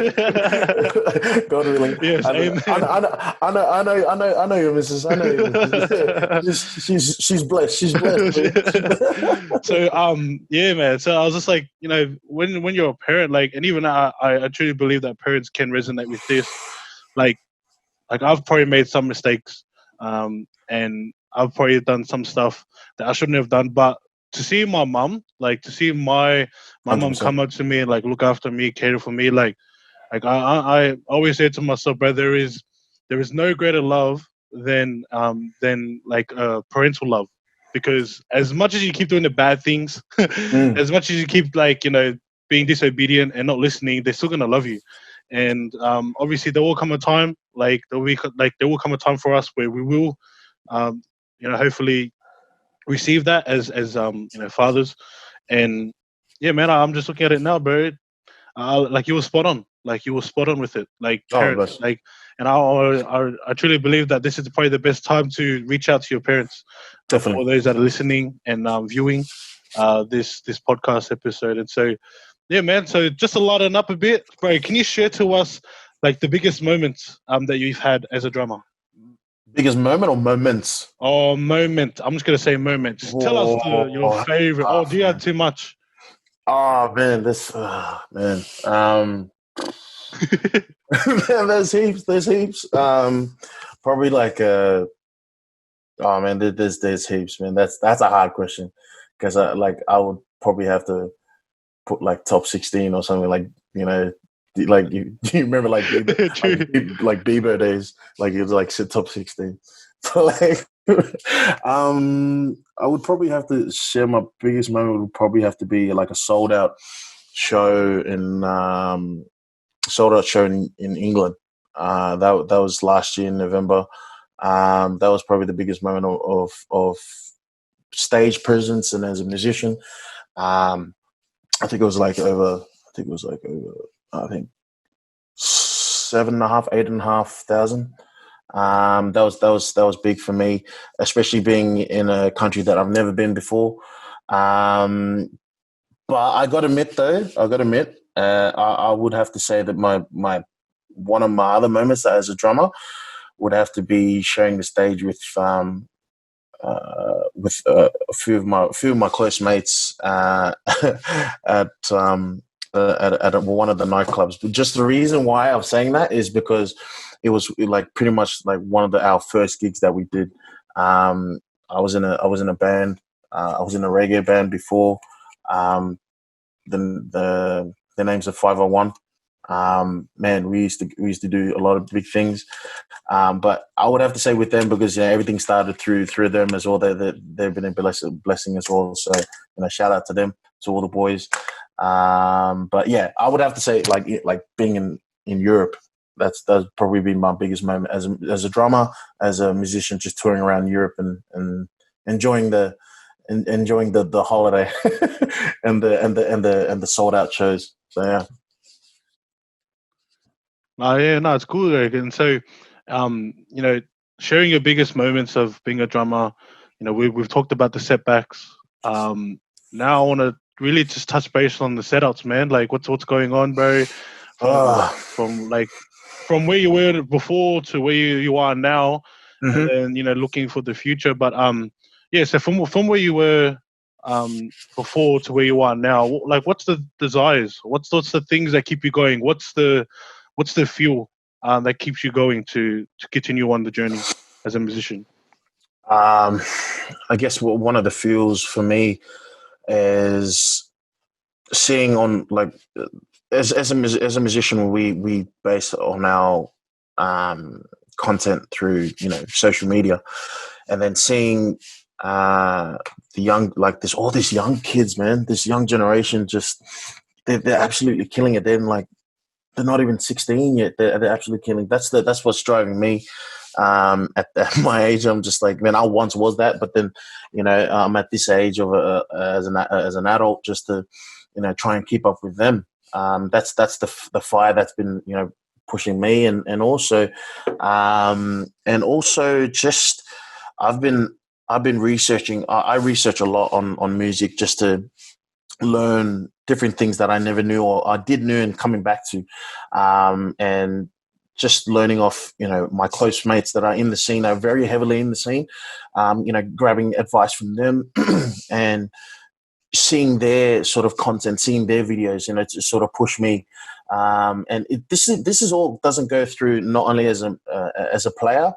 willing. Yes, amen. I know your missus. I know your missus. She's blessed. She's blessed. So, yeah, man. So I was just like, when you're a parent, like, and even I truly believe that parents can resonate with this. Like I've probably made some mistakes, and I've probably done some stuff that I shouldn't have done. But to see my mum, like, to see my mum 100%. come up to me and, like, look after me, care for me, like I always say to myself, bro, there is no greater love than like parental love, because as much as you keep doing the bad things, as much as you keep, like, being disobedient and not listening, they're still gonna love you. And obviously there will come a time, like, there will come a time for us where we will, hopefully receive that as fathers. And yeah, man, I'm just looking at it now, bro. Like, you were spot on. Like, you were spot on with it. Like, parents, like, and I truly believe that this is probably the best time to reach out to your parents. Definitely. For those that are listening and viewing. this podcast episode. And so, yeah, man. So just to lighten up a bit, bro, can you share to us like the biggest moments that you've had as a drummer? Biggest moment or moments? Oh, moment. I'm just gonna say moments. Tell us your favorite. Oh, do you have too much? Oh man, this man. Man, there's heaps. There's heaps. Probably like oh man, there's heaps, man. That's a hard question because I would probably have to put like top 16 or something, like, you know, like do you remember like Bieber days, like it was like top 16. So like I would probably have to share my biggest moment would probably have to be like a show in sold out show in England. That was last year in November. That was probably the biggest moment of stage presence and as a musician. I think it was like over. I think 7,500, 8,500. That was big for me, especially being in a country that I've never been before. But I got to admit, though, I would have to say that my one of my other moments as a drummer would have to be sharing the stage with a few of my close mates at one of the nightclubs. But just the reason why I'm saying that is because it was like pretty much like one of our first gigs that we did. I was in a band. I was in a reggae band before. The names of 501. Man, we used to do a lot of big things. But I would have to say with them because everything started through them as well. They've been a blessing as well. So shout out to them, to all the boys. But yeah, I would have to say like being in Europe. That's probably been my biggest moment as a drummer, as a musician, just touring around Europe and enjoying the holiday and the sold out shows. So yeah. Oh yeah, no, it's cool. Like, and so, sharing your biggest moments of being a drummer. We've talked about the setbacks. Now I want to really just touch base on the setups, man. Like, what's going on, bro? From where you were before to where you are now, and then looking for the future. But yeah. So from where you were before to where you are now, like, what's the desires? What's the things that keep you going? What's the fuel that keeps you going to continue on the journey as a musician? I guess one of the fuels for me is seeing on like as a musician, we base on our content through social media, and then seeing the young, like there's all these young kids, man, this young generation, just they're absolutely killing it. They're not even 16 yet. They're absolutely killing. That's what's driving me. At my age, I'm just like, man, I once was that, but then, I'm at this age of as an adult, just to, try and keep up with them. That's the fire that's been, pushing me, and also just I've been researching. I research a lot on music just to learn different things that I never knew or I did know and coming back to, and just learning off, my close mates that are in the scene, are very heavily in the scene, grabbing advice from them and seeing their sort of content, seeing their videos, to sort of push me. This is all doesn't go through not only as a player,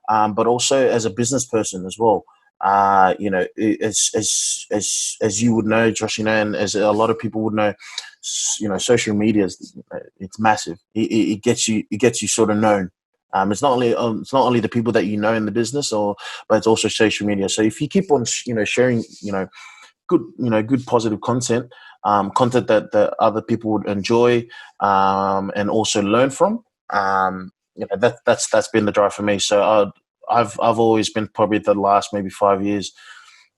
but also as a business person as well. As you would know, Josh, and as a lot of people would know, social media it's massive. It gets you sort of known. It's not only the people that you know in the business, but it's also social media. So if you keep on sharing good positive content, content that other people would enjoy, and also learn from, that's been the drive for me. So I've always been, probably the last maybe 5 years,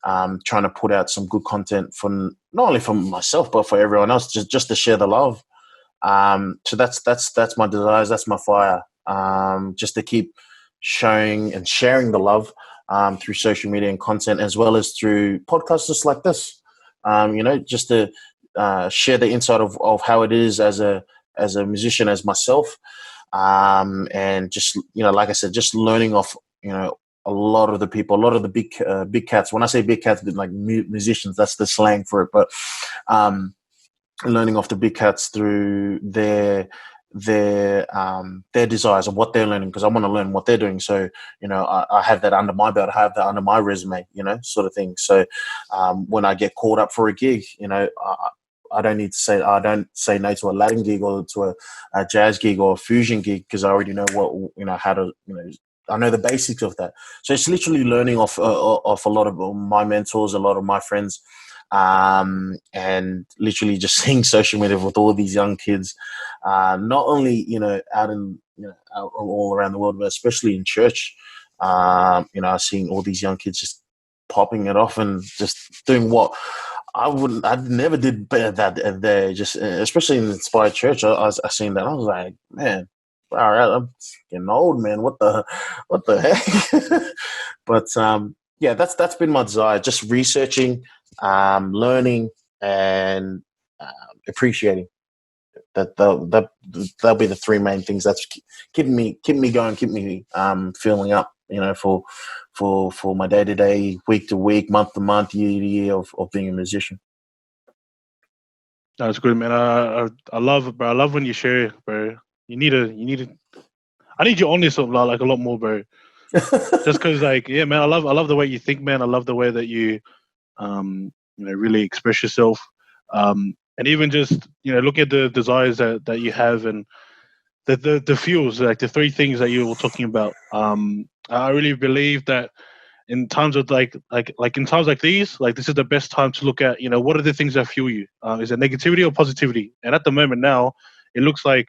trying to put out some good content for not only for myself but for everyone else, just to share the love. So that's my desires, that's my fire, just to keep showing and sharing the love through social media and content, as well as through podcasts just like this. just to share the insight of how it is as a musician, as myself, and just like I said, just learning off a lot of the people, a lot of the big cats. When I say big cats, like musicians, that's the slang for it. But learning off the big cats through their desires of what they're learning, because I want to learn what they're doing. So I have that under my belt, I have that under my resume, sort of thing. So when I get called up for a gig, I don't say no to a Latin gig or to a jazz gig or a fusion gig, because I already know how to I know the basics of that. So it's literally learning off a lot of my mentors, a lot of my friends, and literally just seeing social media with all these young kids, not only out in out all around the world, but especially in church. Seeing all these young kids just popping it off and just doing what I never did that there. Just especially in the Inspired Church, I seen that. I was like, man, all right, I'm getting old, man. What the heck? But yeah, that's been my desire. Just researching, learning, and appreciating. That'll be the three main things that's keeping me going, keep me filling up. For my day to day, week to week, month to month, year to year of being a musician. That's good, man. I love it, bro. I love when you share, bro. You need to. I need you on this like a lot more, bro. Just because, like, yeah, man. I love the way you think, man. I love the way that you, really express yourself. And even just look at the desires that you have, and the fuels, like the three things that you were talking about. I really believe that in times of like in times like these, like this is the best time to look at what are the things that fuel you. Is it negativity or positivity? And at the moment now, it looks like,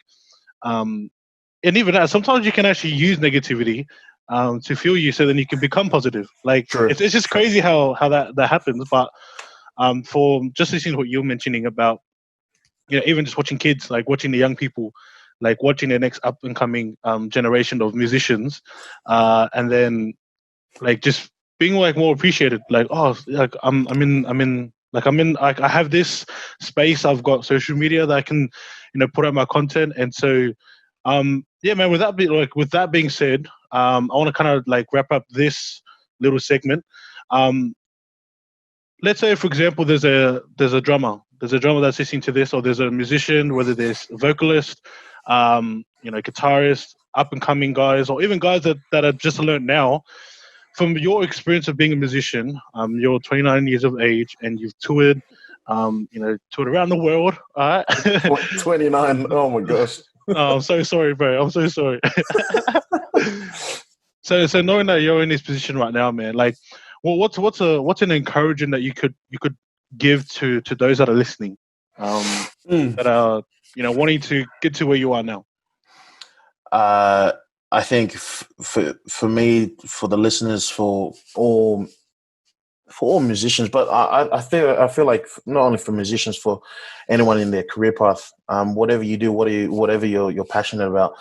and even that, sometimes you can actually use negativity to fuel you, so then you can become positive. Like True. it's just crazy how that happens. But for just listening to what you're mentioning about, even just watching kids, like watching the young people, like watching the next up and coming generation of musicians, and then like just being like more appreciated. Like, oh, like I have this space. I've got social media that I can put out my content. And so yeah, man, with that being said, I want to kind of like wrap up this little segment. Let's say, for example, there's a drummer. There's a drummer that's listening to this, or there's a musician, whether there's a vocalist, guitarist, up and coming guys, or even guys that are just learned now. From your experience of being a musician, you're 29 years of age and you've toured, toured around the world. All right? 29. Oh my gosh. Oh, I'm so sorry, bro. I'm so sorry. So knowing that you're in this position right now, man, like, well, what's an encouragement that you could give to those that are listening, that are wanting to get to where you are now? I think for me, for the listeners, for all musicians, but I feel like not only for musicians, for anyone in their career path, whatever you do, whatever you're passionate about.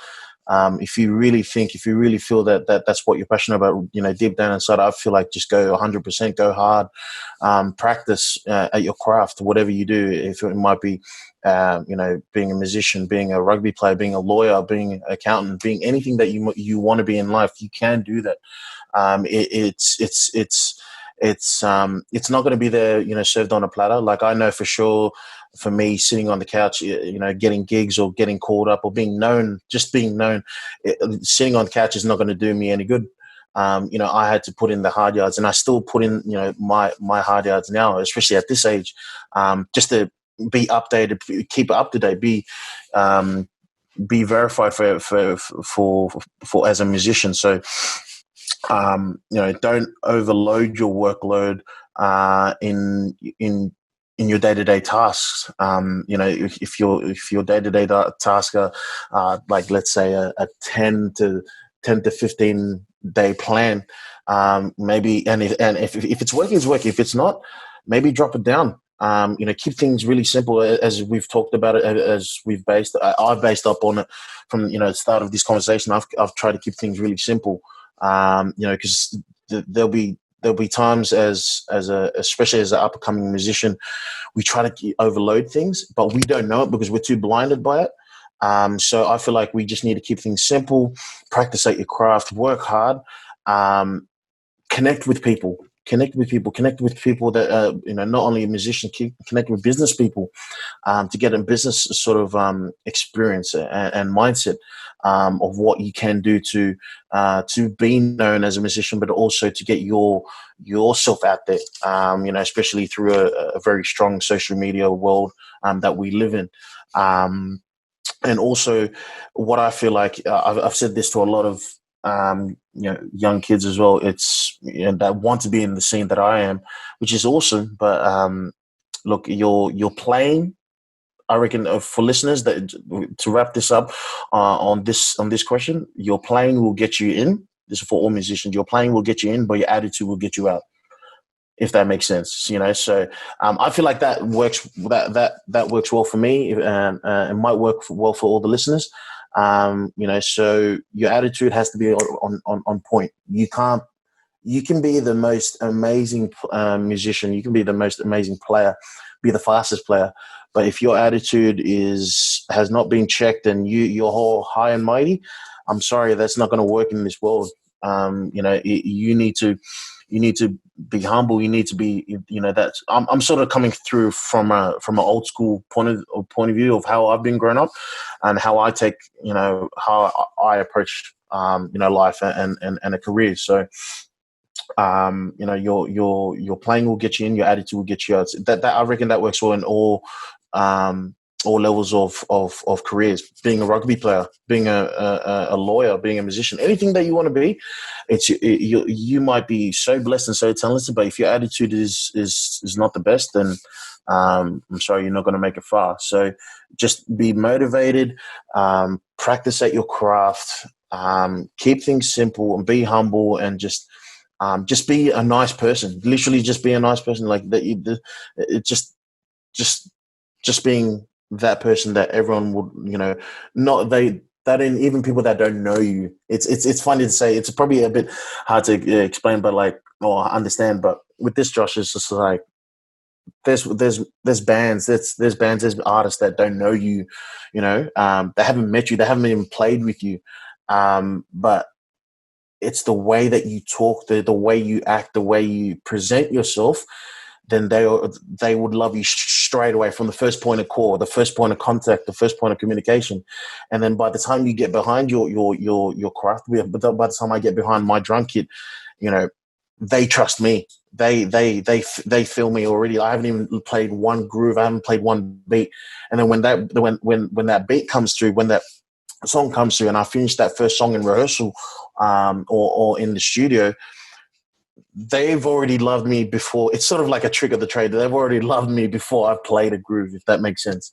If you really feel that that's what you're passionate about, deep down inside, I feel like just go 100%, go hard, practice at your craft, whatever you do. If it might be, being a musician, being a rugby player, being a lawyer, being an accountant, being anything that you want to be in life, you can do that. It's not going to be there, served on a platter. Like, I know for sure, for me, sitting on the couch, getting gigs or getting called up or being known, sitting on the couch is not going to do me any good. I had to put in the hard yards, and I still put in, my hard yards now, especially at this age, just to be updated, keep up to date, be verified for as a musician. So, don't overload your workload in your day-to-day tasks. If your day-to-day tasks are like, let's say a 10 to 15 day plan, maybe, and if it's working, it's working. If it's not, maybe drop it down. Keep things really simple, as we've talked about it, as I've based up on it from the start of this conversation. I've tried to keep things really simple. Because there'll be there'll be times especially as an up and coming musician, we try to overload things, but we don't know it because we're too blinded by it. So I feel like we just need to keep things simple, practice at your craft, work hard, connect with people, connect with people that not only musicians, connect with business people, to get a business sort of experience and mindset of what you can do to be known as a musician, but also to get yourself out there. Especially through a very strong social media world that we live in. And also, what I feel like I've said this to a lot of young kids as well. It's that want to be in the scene that I am, which is awesome. But look, you're playing. I reckon for listeners that to wrap this up on this question, your playing will get you in. This is for all musicians. Your playing will get you in, but your attitude will get you out. If that makes sense, So I feel like that works. That works well for me, and it might work well for all the listeners. So your attitude has to be on point. You can be the most amazing musician. You can be the most amazing player, be the fastest player. But if your attitude has not been checked and you're all high and mighty, I'm sorry, that's not going to work in this world. You need to be humble. You need to be, that's, I'm sort of coming through from an old school point of view of how I've been growing up and how I take, how I approach, life and a career. So, your playing will get you in, your attitude will get you out. That I reckon that works well in all levels of careers. Being a rugby player, being a lawyer, being a musician, anything that you want to be, you might be so blessed and so talented, but if your attitude is not the best, then I'm sorry, you're not going to make it far. So just be motivated, practice at your craft, keep things simple, and be humble, and just be a nice person. Literally, just be a nice person. Like that, just being that person that everyone would, not that in even people that don't know you. It's funny to say. It's probably a bit hard to explain, but or understand. But with this, Josh, it's just like there's bands, there's artists that don't know you, they haven't met you, they haven't even played with you, but it's the way that you talk, the way you act, the way you present yourself, then they would love you straight away from the first point of call, the first point of contact, the first point of communication. And then by the time you get behind your craft, by the time I get behind my drum kit, they trust me. They feel me already. I haven't even played one groove. I haven't played one beat. And then when that beat comes through, when that song comes through, and I finish that first song in rehearsal, or in the studio, they've already loved me before. It's sort of like a trick of the trade. They've already loved me before I've played a groove, if that makes sense.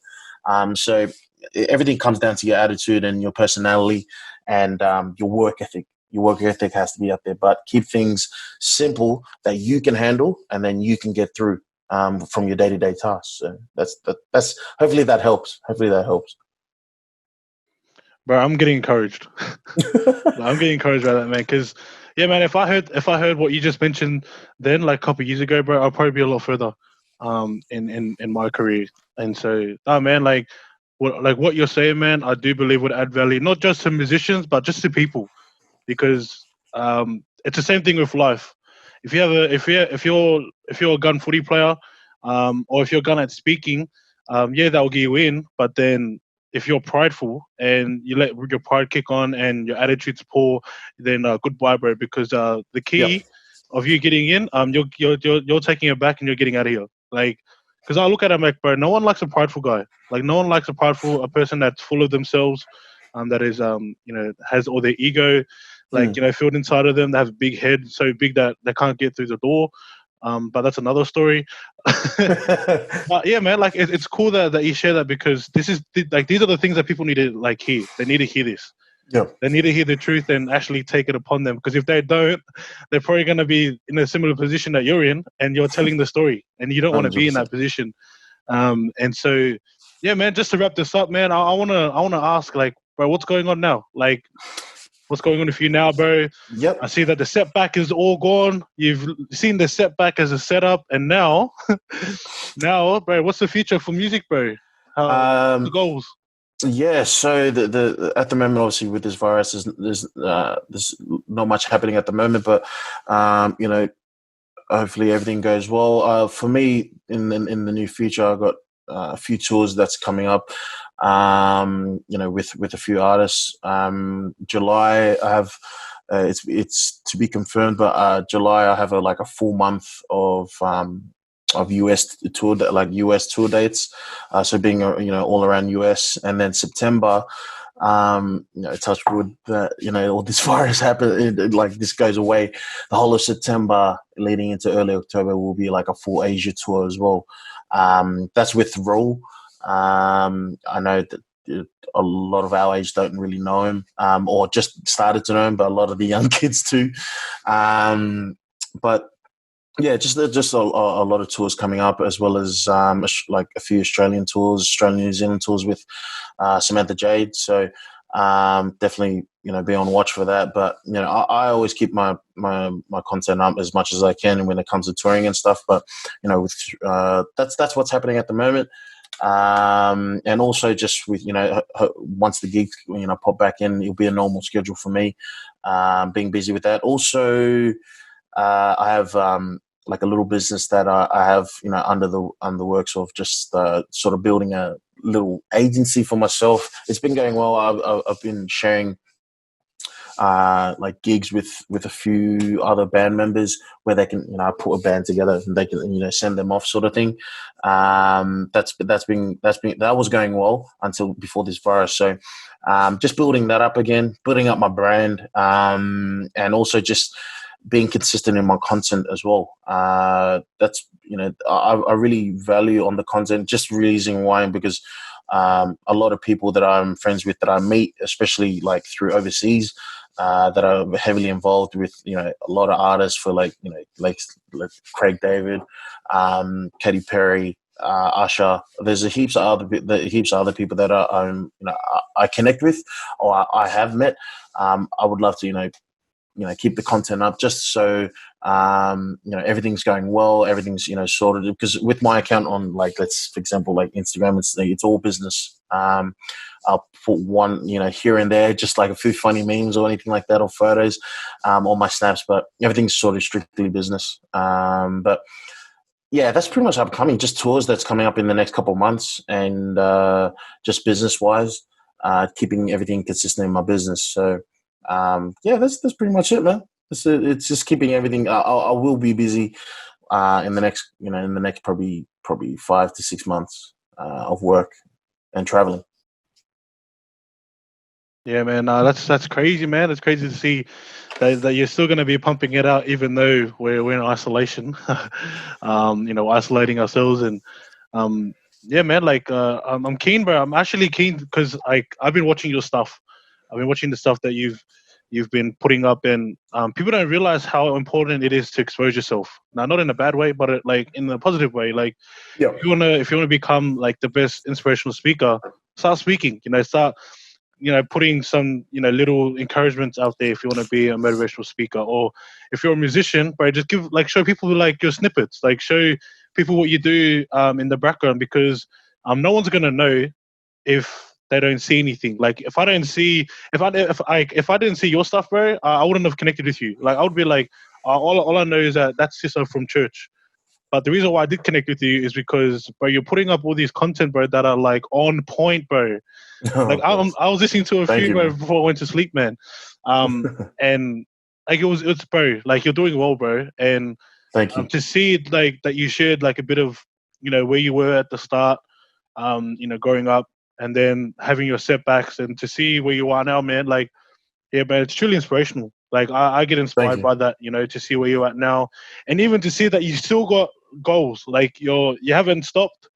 So everything comes down to your attitude and your personality and your work ethic. Your work ethic has to be up there, but keep things simple that you can handle, and then you can get through from your day-to-day tasks. So that's hopefully that helps. Bro, I'm getting encouraged. I'm getting encouraged by that, man. Because, yeah, man, if I heard what you just mentioned then, like a couple of years ago, bro, I'll probably be a lot further, in my career. And so, man, what you're saying, man, I do believe would add value not just to musicians, but just to people, because it's the same thing with life. If you're a gun footy player, or if you're a gun at speaking, yeah, that will get you in. But then if you're prideful and you let your pride kick on and your attitude's poor, then goodbye, bro. Because the Yep. key of you getting in, you're taking it back and you're getting out of here. Like, because I look at him like, bro, no one likes a prideful guy. Like, no one likes a person that's full of themselves, that is, has all their ego, filled inside of them. They have a big head, so big that they can't get through the door. But that's another story. But yeah, man, like it's cool that you share that, because these are the things that people need to hear. They need to hear this. Yeah. They need to hear the truth and actually take it upon them. Because if they don't, they're probably going to be in a similar position that you're in, and you're telling the story, and you don't want to be in that position. And so, yeah, man, just to wrap this up, man, I wanna ask, bro, what's going on now? Like, what's going on with you now, bro? Yep. I see that the setback is all gone. You've seen the setback as a setup, and now, now, bro, what's the future for music, bro? What's the Um, goals? yeah. So the at the moment, obviously, with this virus, there's not much happening at the moment, but you know, hopefully everything goes well. For me, in the near future, I've got a few tours that's coming up. You know, with a few artists. July, I have. It's to be confirmed, but July I have like a full month of US tour, like US tour dates. So being you know, all around US, and then September, you know, touch wood that, you know, all this virus happen, like this goes away. The whole of September leading into early October will be like a full Asia tour as well. That's with Roll. I know that a lot of our age don't really know him, or just started to know him, but a lot of the young kids too. But yeah, just a lot of tours coming up, as well as like a few Australian tours, Australian New Zealand tours with Samantha Jade. So definitely, you know, be on watch for that. But you know, I always keep my content up as much as I can when it comes to touring and stuff. But you know, with that's what's happening at the moment. And also just with, you know, once the gigs, you know, pop back in, it'll be a normal schedule for me. Being busy with that. Also, I have like a little business that I have, you know, under the works of just sort of building a little agency for myself. It's been going well. I've been sharing like gigs with a few other band members where they can, you know, put a band together and they can, you know, send them off, sort of thing. That was going well until before this virus. So just building that up again, building up my brand, and also just being consistent in my content as well. That's, you know, I really value on the content. Just reason why, because a lot of people that I'm friends with that I meet, especially like through overseas, that are heavily involved with, you know, a lot of artists for like, you know, like Craig David, Katy Perry, Usher. There's heaps of other people that you know, I connect with, or I have met. I would love to, you know, keep the content up just so, you know, everything's going well, everything's, you know, sorted. Because with my account on, like, let's, for example, like Instagram, it's all business. I'll put one, you know, here and there, just like a few funny memes or anything like that, or photos, on my snaps, but everything's sort of strictly business. But yeah, that's pretty much upcoming. Just tours that's coming up in the next couple of months, and just business wise, keeping everything consistent in my business. So yeah, that's pretty much it, man. It's just keeping everything. I will be busy in the next, you know, in the next probably 5 to 6 months of work and traveling. Yeah, man, that's crazy, man. It's crazy to see that you're still going to be pumping it out, even though we're in isolation. You know, isolating ourselves, and um, yeah, man. Like, I'm keen, bro. I'm actually keen because I've been watching your stuff. I've been watching the stuff that you've been putting up, and people don't realize how important it is to expose yourself. Now, not in a bad way, but like in a positive way. Like, Yeah. if you wanna become like the best inspirational speaker, start speaking. You know, start, you know, putting some, you know, little encouragements out there if you want to be a motivational speaker. Or if you're a musician, bro, just show people like your snippets, like show people what you do in the background, because no one's gonna know if they don't see anything. Like, if I don't see, if I didn't see your stuff, bro, I wouldn't have connected with you. Like, I would be like, all I know is that that's Sisa from church. But the reason why I did connect with you is because, bro, you're putting up all these content, bro, that are like on point, bro. Like, Oh, thanks. I was listening to a Thank few, you, bro, man. before I went to sleep, man. And like, it's, bro, like, you're doing well, bro. And Thank you. to see like that you shared like a bit of, you know, where you were at the start, you know, growing up, and then having your setbacks, and to see where you are now, man. Like, yeah, man, it's truly inspirational. Like, I get Thank inspired you. by that, you know, to see where you're at now, and even to see that you still got goals. Like, you haven't stopped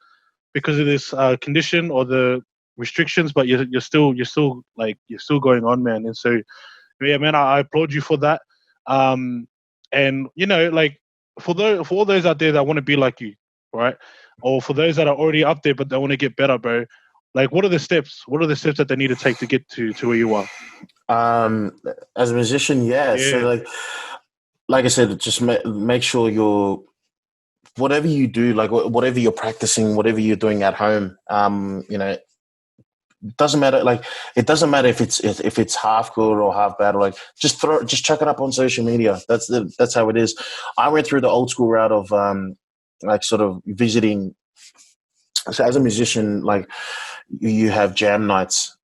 because of this condition or the restrictions, but you're still going on, man. And so, yeah, man, I applaud you for that. Um, and you know, like, for all those out there that want to be like you, right? Or for those that are already up there but they want to get better, bro. Like, what are the steps? What are the steps that they need to take to get to where you are? As a musician, yeah. So Yeah, like I said, just make sure you're whatever you do, like whatever you're practicing, whatever you're doing at home. Doesn't matter. Like it doesn't matter if it's half good or half bad. Or like just chuck it up on social media. That's how it is. I went through the old school route of like sort of visiting. So as a musician, like you have jam nights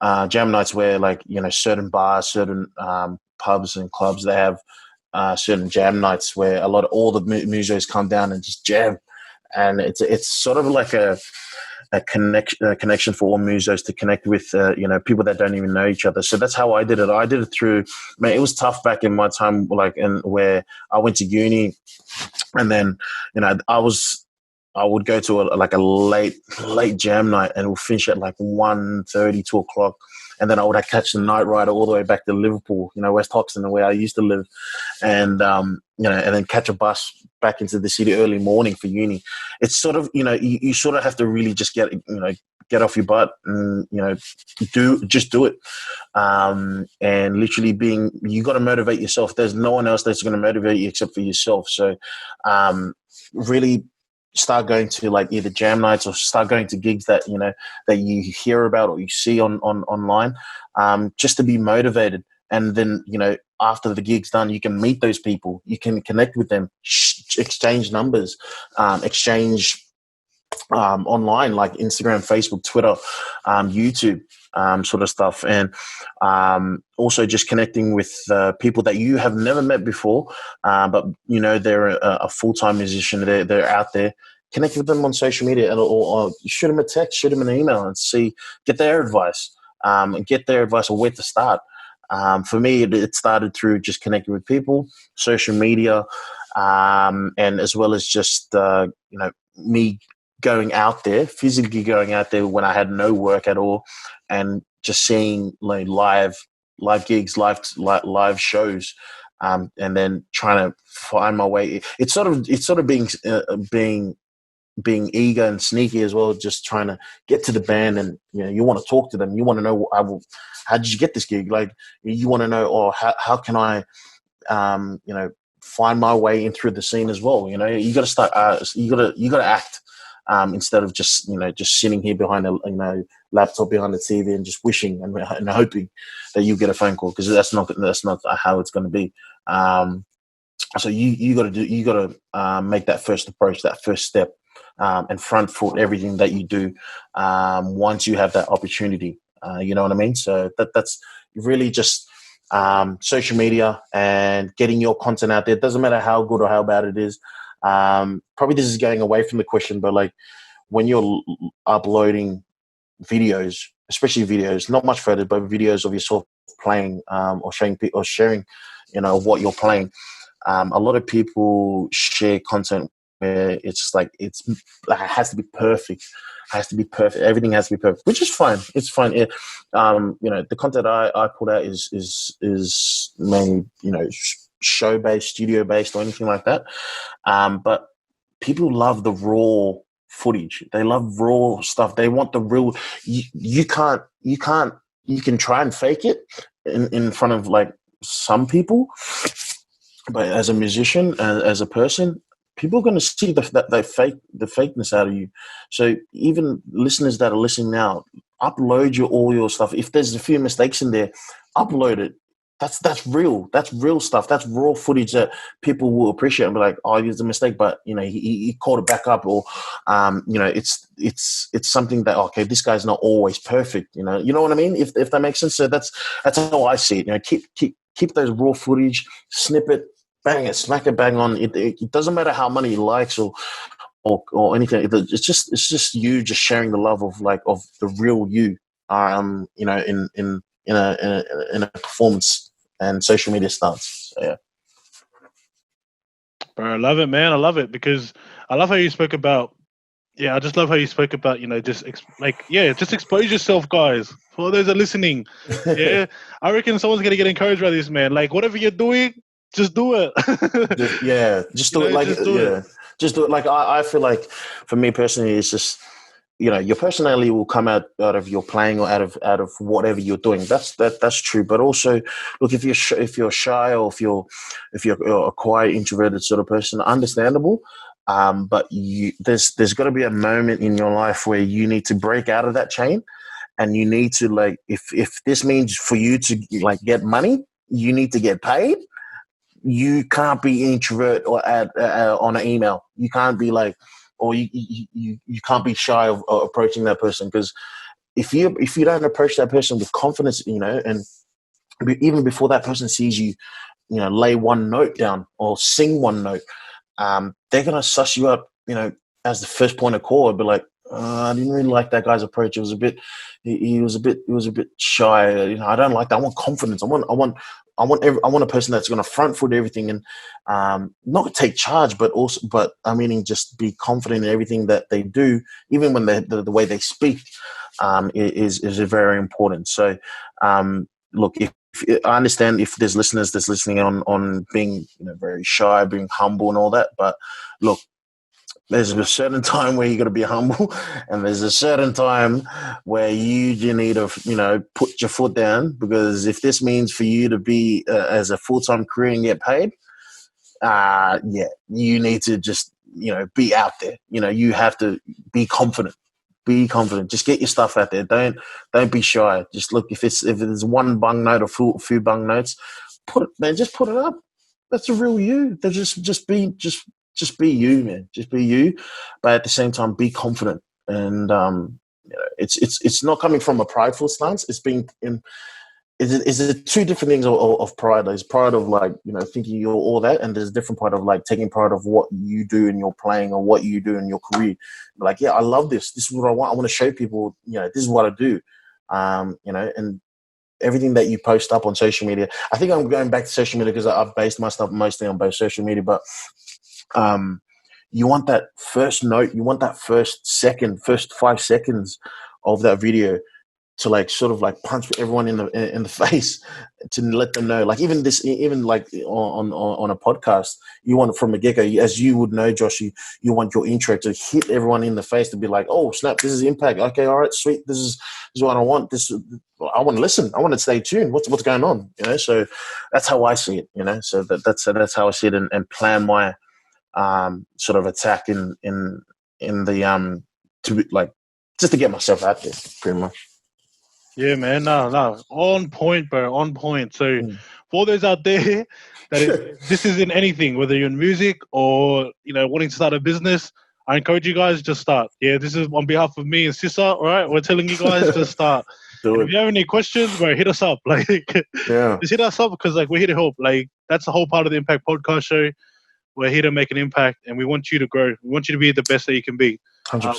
where like certain bars, certain pubs and clubs, they have certain jam nights where all the musos come down and just jam, and it's sort of like a connection for all musos to connect with people that don't even know each other. So that's how I did it. I did it through. Man, it was tough back in my time, like and where I went to uni, and then I would go to a late jam night, and we'll finish at like 1:30, 2 o'clock. And then I would catch the night rider all the way back to Liverpool, West Hoxton, where I used to live. And, and then catch a bus back into the city early morning for uni. It's sort of, you sort of have to really just get off your butt and, do it. And literally you got to motivate yourself. There's no one else that's going to motivate you except for yourself. So, really start going to like either jam nights or start going to gigs that that you hear about or you see on online, just to be motivated. And then after the gig's done, you can meet those people, you can connect with them, exchange numbers, exchange online, like Instagram, Facebook, Twitter, YouTube, sort of stuff. And also just connecting with people that you have never met before, but they're a full-time musician, they're out there. Connect with them on social media, or shoot them a text, shoot them an email, and get their advice, and get their advice on where to start. For me, it started through just connecting with people, social media, and as well as just me going out there, physically going out there when I had no work at all, and just seeing like live gigs, live shows, and then trying to find my way. It's sort of being eager and sneaky as well, just trying to get to the band, and you want to talk to them, you want to know how did you get this gig, like you want to know, or how can I find my way in through the scene as well. You got to start, you got to act, instead of just sitting here behind a laptop behind the TV and just wishing and hoping that you get a phone call, because that's not how it's going to be. So you got to make that first approach, that first step, and front foot everything that you do, once you have that opportunity. You know what I mean? So that's really just social media and getting your content out there. It doesn't matter how good or how bad it is. Probably this is going away from the question, but like when you're uploading videos, especially videos, not much further, but videos of yourself playing, or sharing, what you're playing. A lot of people share content where it's like it has to be perfect, everything has to be perfect, which is fine. It's fine. The content I put out is mainly show based, studio based, or anything like that. But people love the raw footage. They love raw stuff. They want the real. You can try and fake it in front of like some people, but as a musician, as a person, people are going to see the fakeness out of you. So even listeners that are listening now, upload all your stuff. If there's a few mistakes in there, upload it. That's real. That's real stuff. That's raw footage that people will appreciate and be like, "Oh, there's a mistake," but he caught it back up, or it's something that, okay, this guy's not always perfect. You know what I mean? If that makes sense. So that's how I see it. Keep those raw footage, snip it, bang it, smack it, bang on. It doesn't matter how many likes or anything. It's just you just sharing the love of the real you. In a performance and social media stance. So, yeah. Bro, I love it, man. I love it because I love how you spoke about. Yeah, I just love how you spoke about. Just expose yourself, guys. For those that are listening, yeah, I reckon someone's gonna get encouraged by this, man. Like whatever you're doing, just do it. Just do it. Like, just do it. Just do it. Like I feel like for me personally, it's just your personality will come out of your playing or out of whatever you're doing. That's true. But also, look, if you're shy, or if you're a quiet, introverted sort of person, understandable. But there's got to be a moment in your life where you need to break out of that chain, and you need to, like, if this means for you to, like, get money, you need to get paid. You can't be introvert or add on an email. You can't be like, or you can't be shy of approaching that person, because if you don't approach that person with confidence, and even before that person sees you, lay one note down or sing one note, they're gonna suss you up, as the first point of call. I'd be like, I didn't really like that guy's approach. It was a bit, he was a bit shy. I don't like that. I want confidence. I want a person that's going to front foot everything, and not take charge, but I mean, just be confident in everything that they do, even when the way they speak, is very important. So, look, if I understand if there's listeners that's listening on being, very shy, being humble and all that, but look, there's a certain time where you got to be humble, and there's a certain time where you need to, put your foot down, because if this means for you to be as a full-time career and get paid, you need to just, be out there. You have to be confident. Be confident. Just get your stuff out there. Don't be shy. Just look, if there's one bung note or few bung notes, just put it up. That's the real you. Just be you, man. Just be you, but at the same time, be confident. And it's not coming from a prideful stance. It's being in. Is it two different things of pride? There's pride of, like, thinking you're all that, and there's a different part of, like, taking pride of what you do in your playing or what you do in your career. Like, yeah, I love this. This is what I want. I want to show people, this is what I do. And everything that you post up on social media. I think I'm going back to social media because I've based my stuff mostly on both social media, but you want that first note, you want that first 5 seconds of that video to, like, sort of like punch everyone in the face, to let them know, like, even like on a podcast, you want it from a get-go, as you would know, Josh, you want your intro to hit everyone in the face, to be like, oh snap, this is impact. Okay, all right, sweet. This is what I want. I want to listen. I want to stay tuned. What's going on? So that's how I see it. So that's how I see it, and plan my sort of attack in the to, like, just to get myself out there, pretty much. Yeah, man. No. On point, bro. On point. So, for those out there this isn't anything, whether you're in music or, wanting to start a business, I encourage you guys, just start. Yeah, this is on behalf of me and Sisa, all right? We're telling you guys, just start. And if you have any questions, bro, hit us up. Like, just hit us up, because, like, we're here to help. Like, that's the whole part of the Impact Podcast Show. We're here to make an impact, and we want you to grow. We want you to be the best that you can be.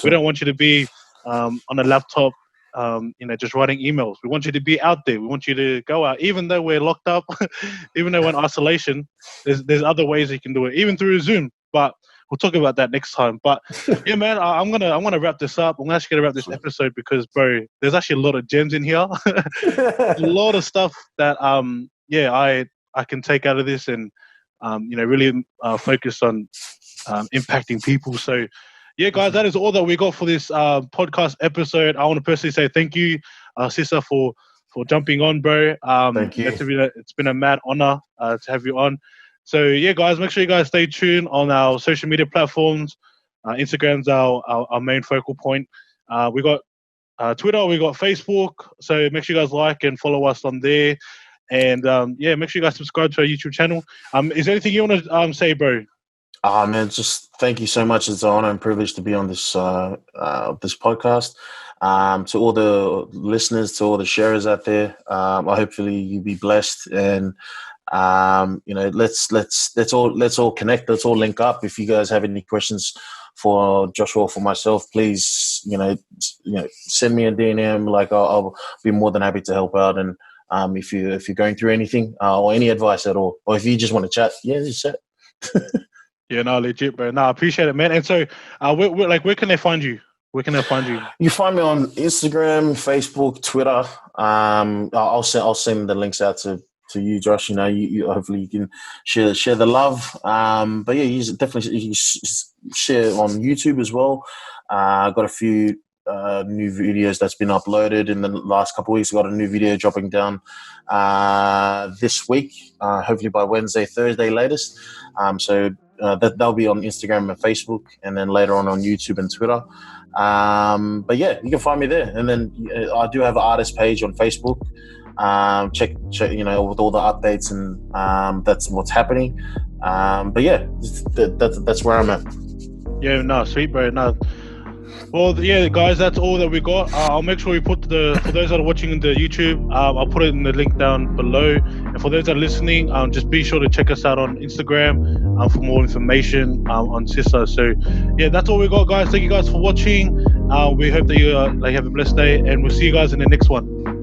We don't want you to be on a laptop, just writing emails. We want you to be out there. We want you to go out, even though we're locked up, even though we're in isolation. There's other ways you can do it, even through Zoom. But we'll talk about that next time. But yeah, man, I'm gonna wrap this up. I'm actually gonna wrap this episode because, bro, there's actually a lot of gems in here, a lot of stuff that I can take out of this, and really focus on impacting people. So, yeah, guys, that is all that we got for this podcast episode. I want to personally say thank you, Sisa, for jumping on, bro. Thank you. It's been a mad honor to have you on. So, yeah, guys, make sure you guys stay tuned on our social media platforms. Instagram's our main focal point. We got Twitter, we got Facebook. So make sure you guys like and follow us on there. And make sure you guys subscribe to our YouTube channel. Is there anything you want to say, bro? Man, just thank you so much. It's an honor and privilege to be on this podcast. To all the listeners, to all the sharers out there, hopefully you be blessed, and let's all connect. Let's all link up. If you guys have any questions for Joshua or for myself, please send me a DM. Like, I'll be more than happy to help out. And if you're going through anything or any advice at all, or if you just want to chat, just chat. Yeah, no, legit, bro. No, I appreciate it, man. And so, where can they find you? Where can they find you? You find me on Instagram, Facebook, Twitter. I'll send the links out to you, Josh. You hopefully you can share the love. But yeah, you definitely share on YouTube as well. I've got a few new videos that's been uploaded in the last couple of weeks. We've got a new video dropping down this week, hopefully by Wednesday, Thursday latest. So that'll be on Instagram and Facebook, and then later on YouTube and Twitter. But yeah, you can find me there. And then I do have an artist page on Facebook. Check, with all the updates, and that's what's happening. But yeah, that's where I'm at. Yeah, no, sweet, bro. No. Well, yeah, guys, that's all that we got. I'll make sure we put for those that are watching the YouTube, I'll put it in the link down below. And for those that are listening, just be sure to check us out on Instagram for more information on Sisa. So, yeah, that's all we got, guys. Thank you guys for watching. We hope that you have a blessed day, and we'll see you guys in the next one.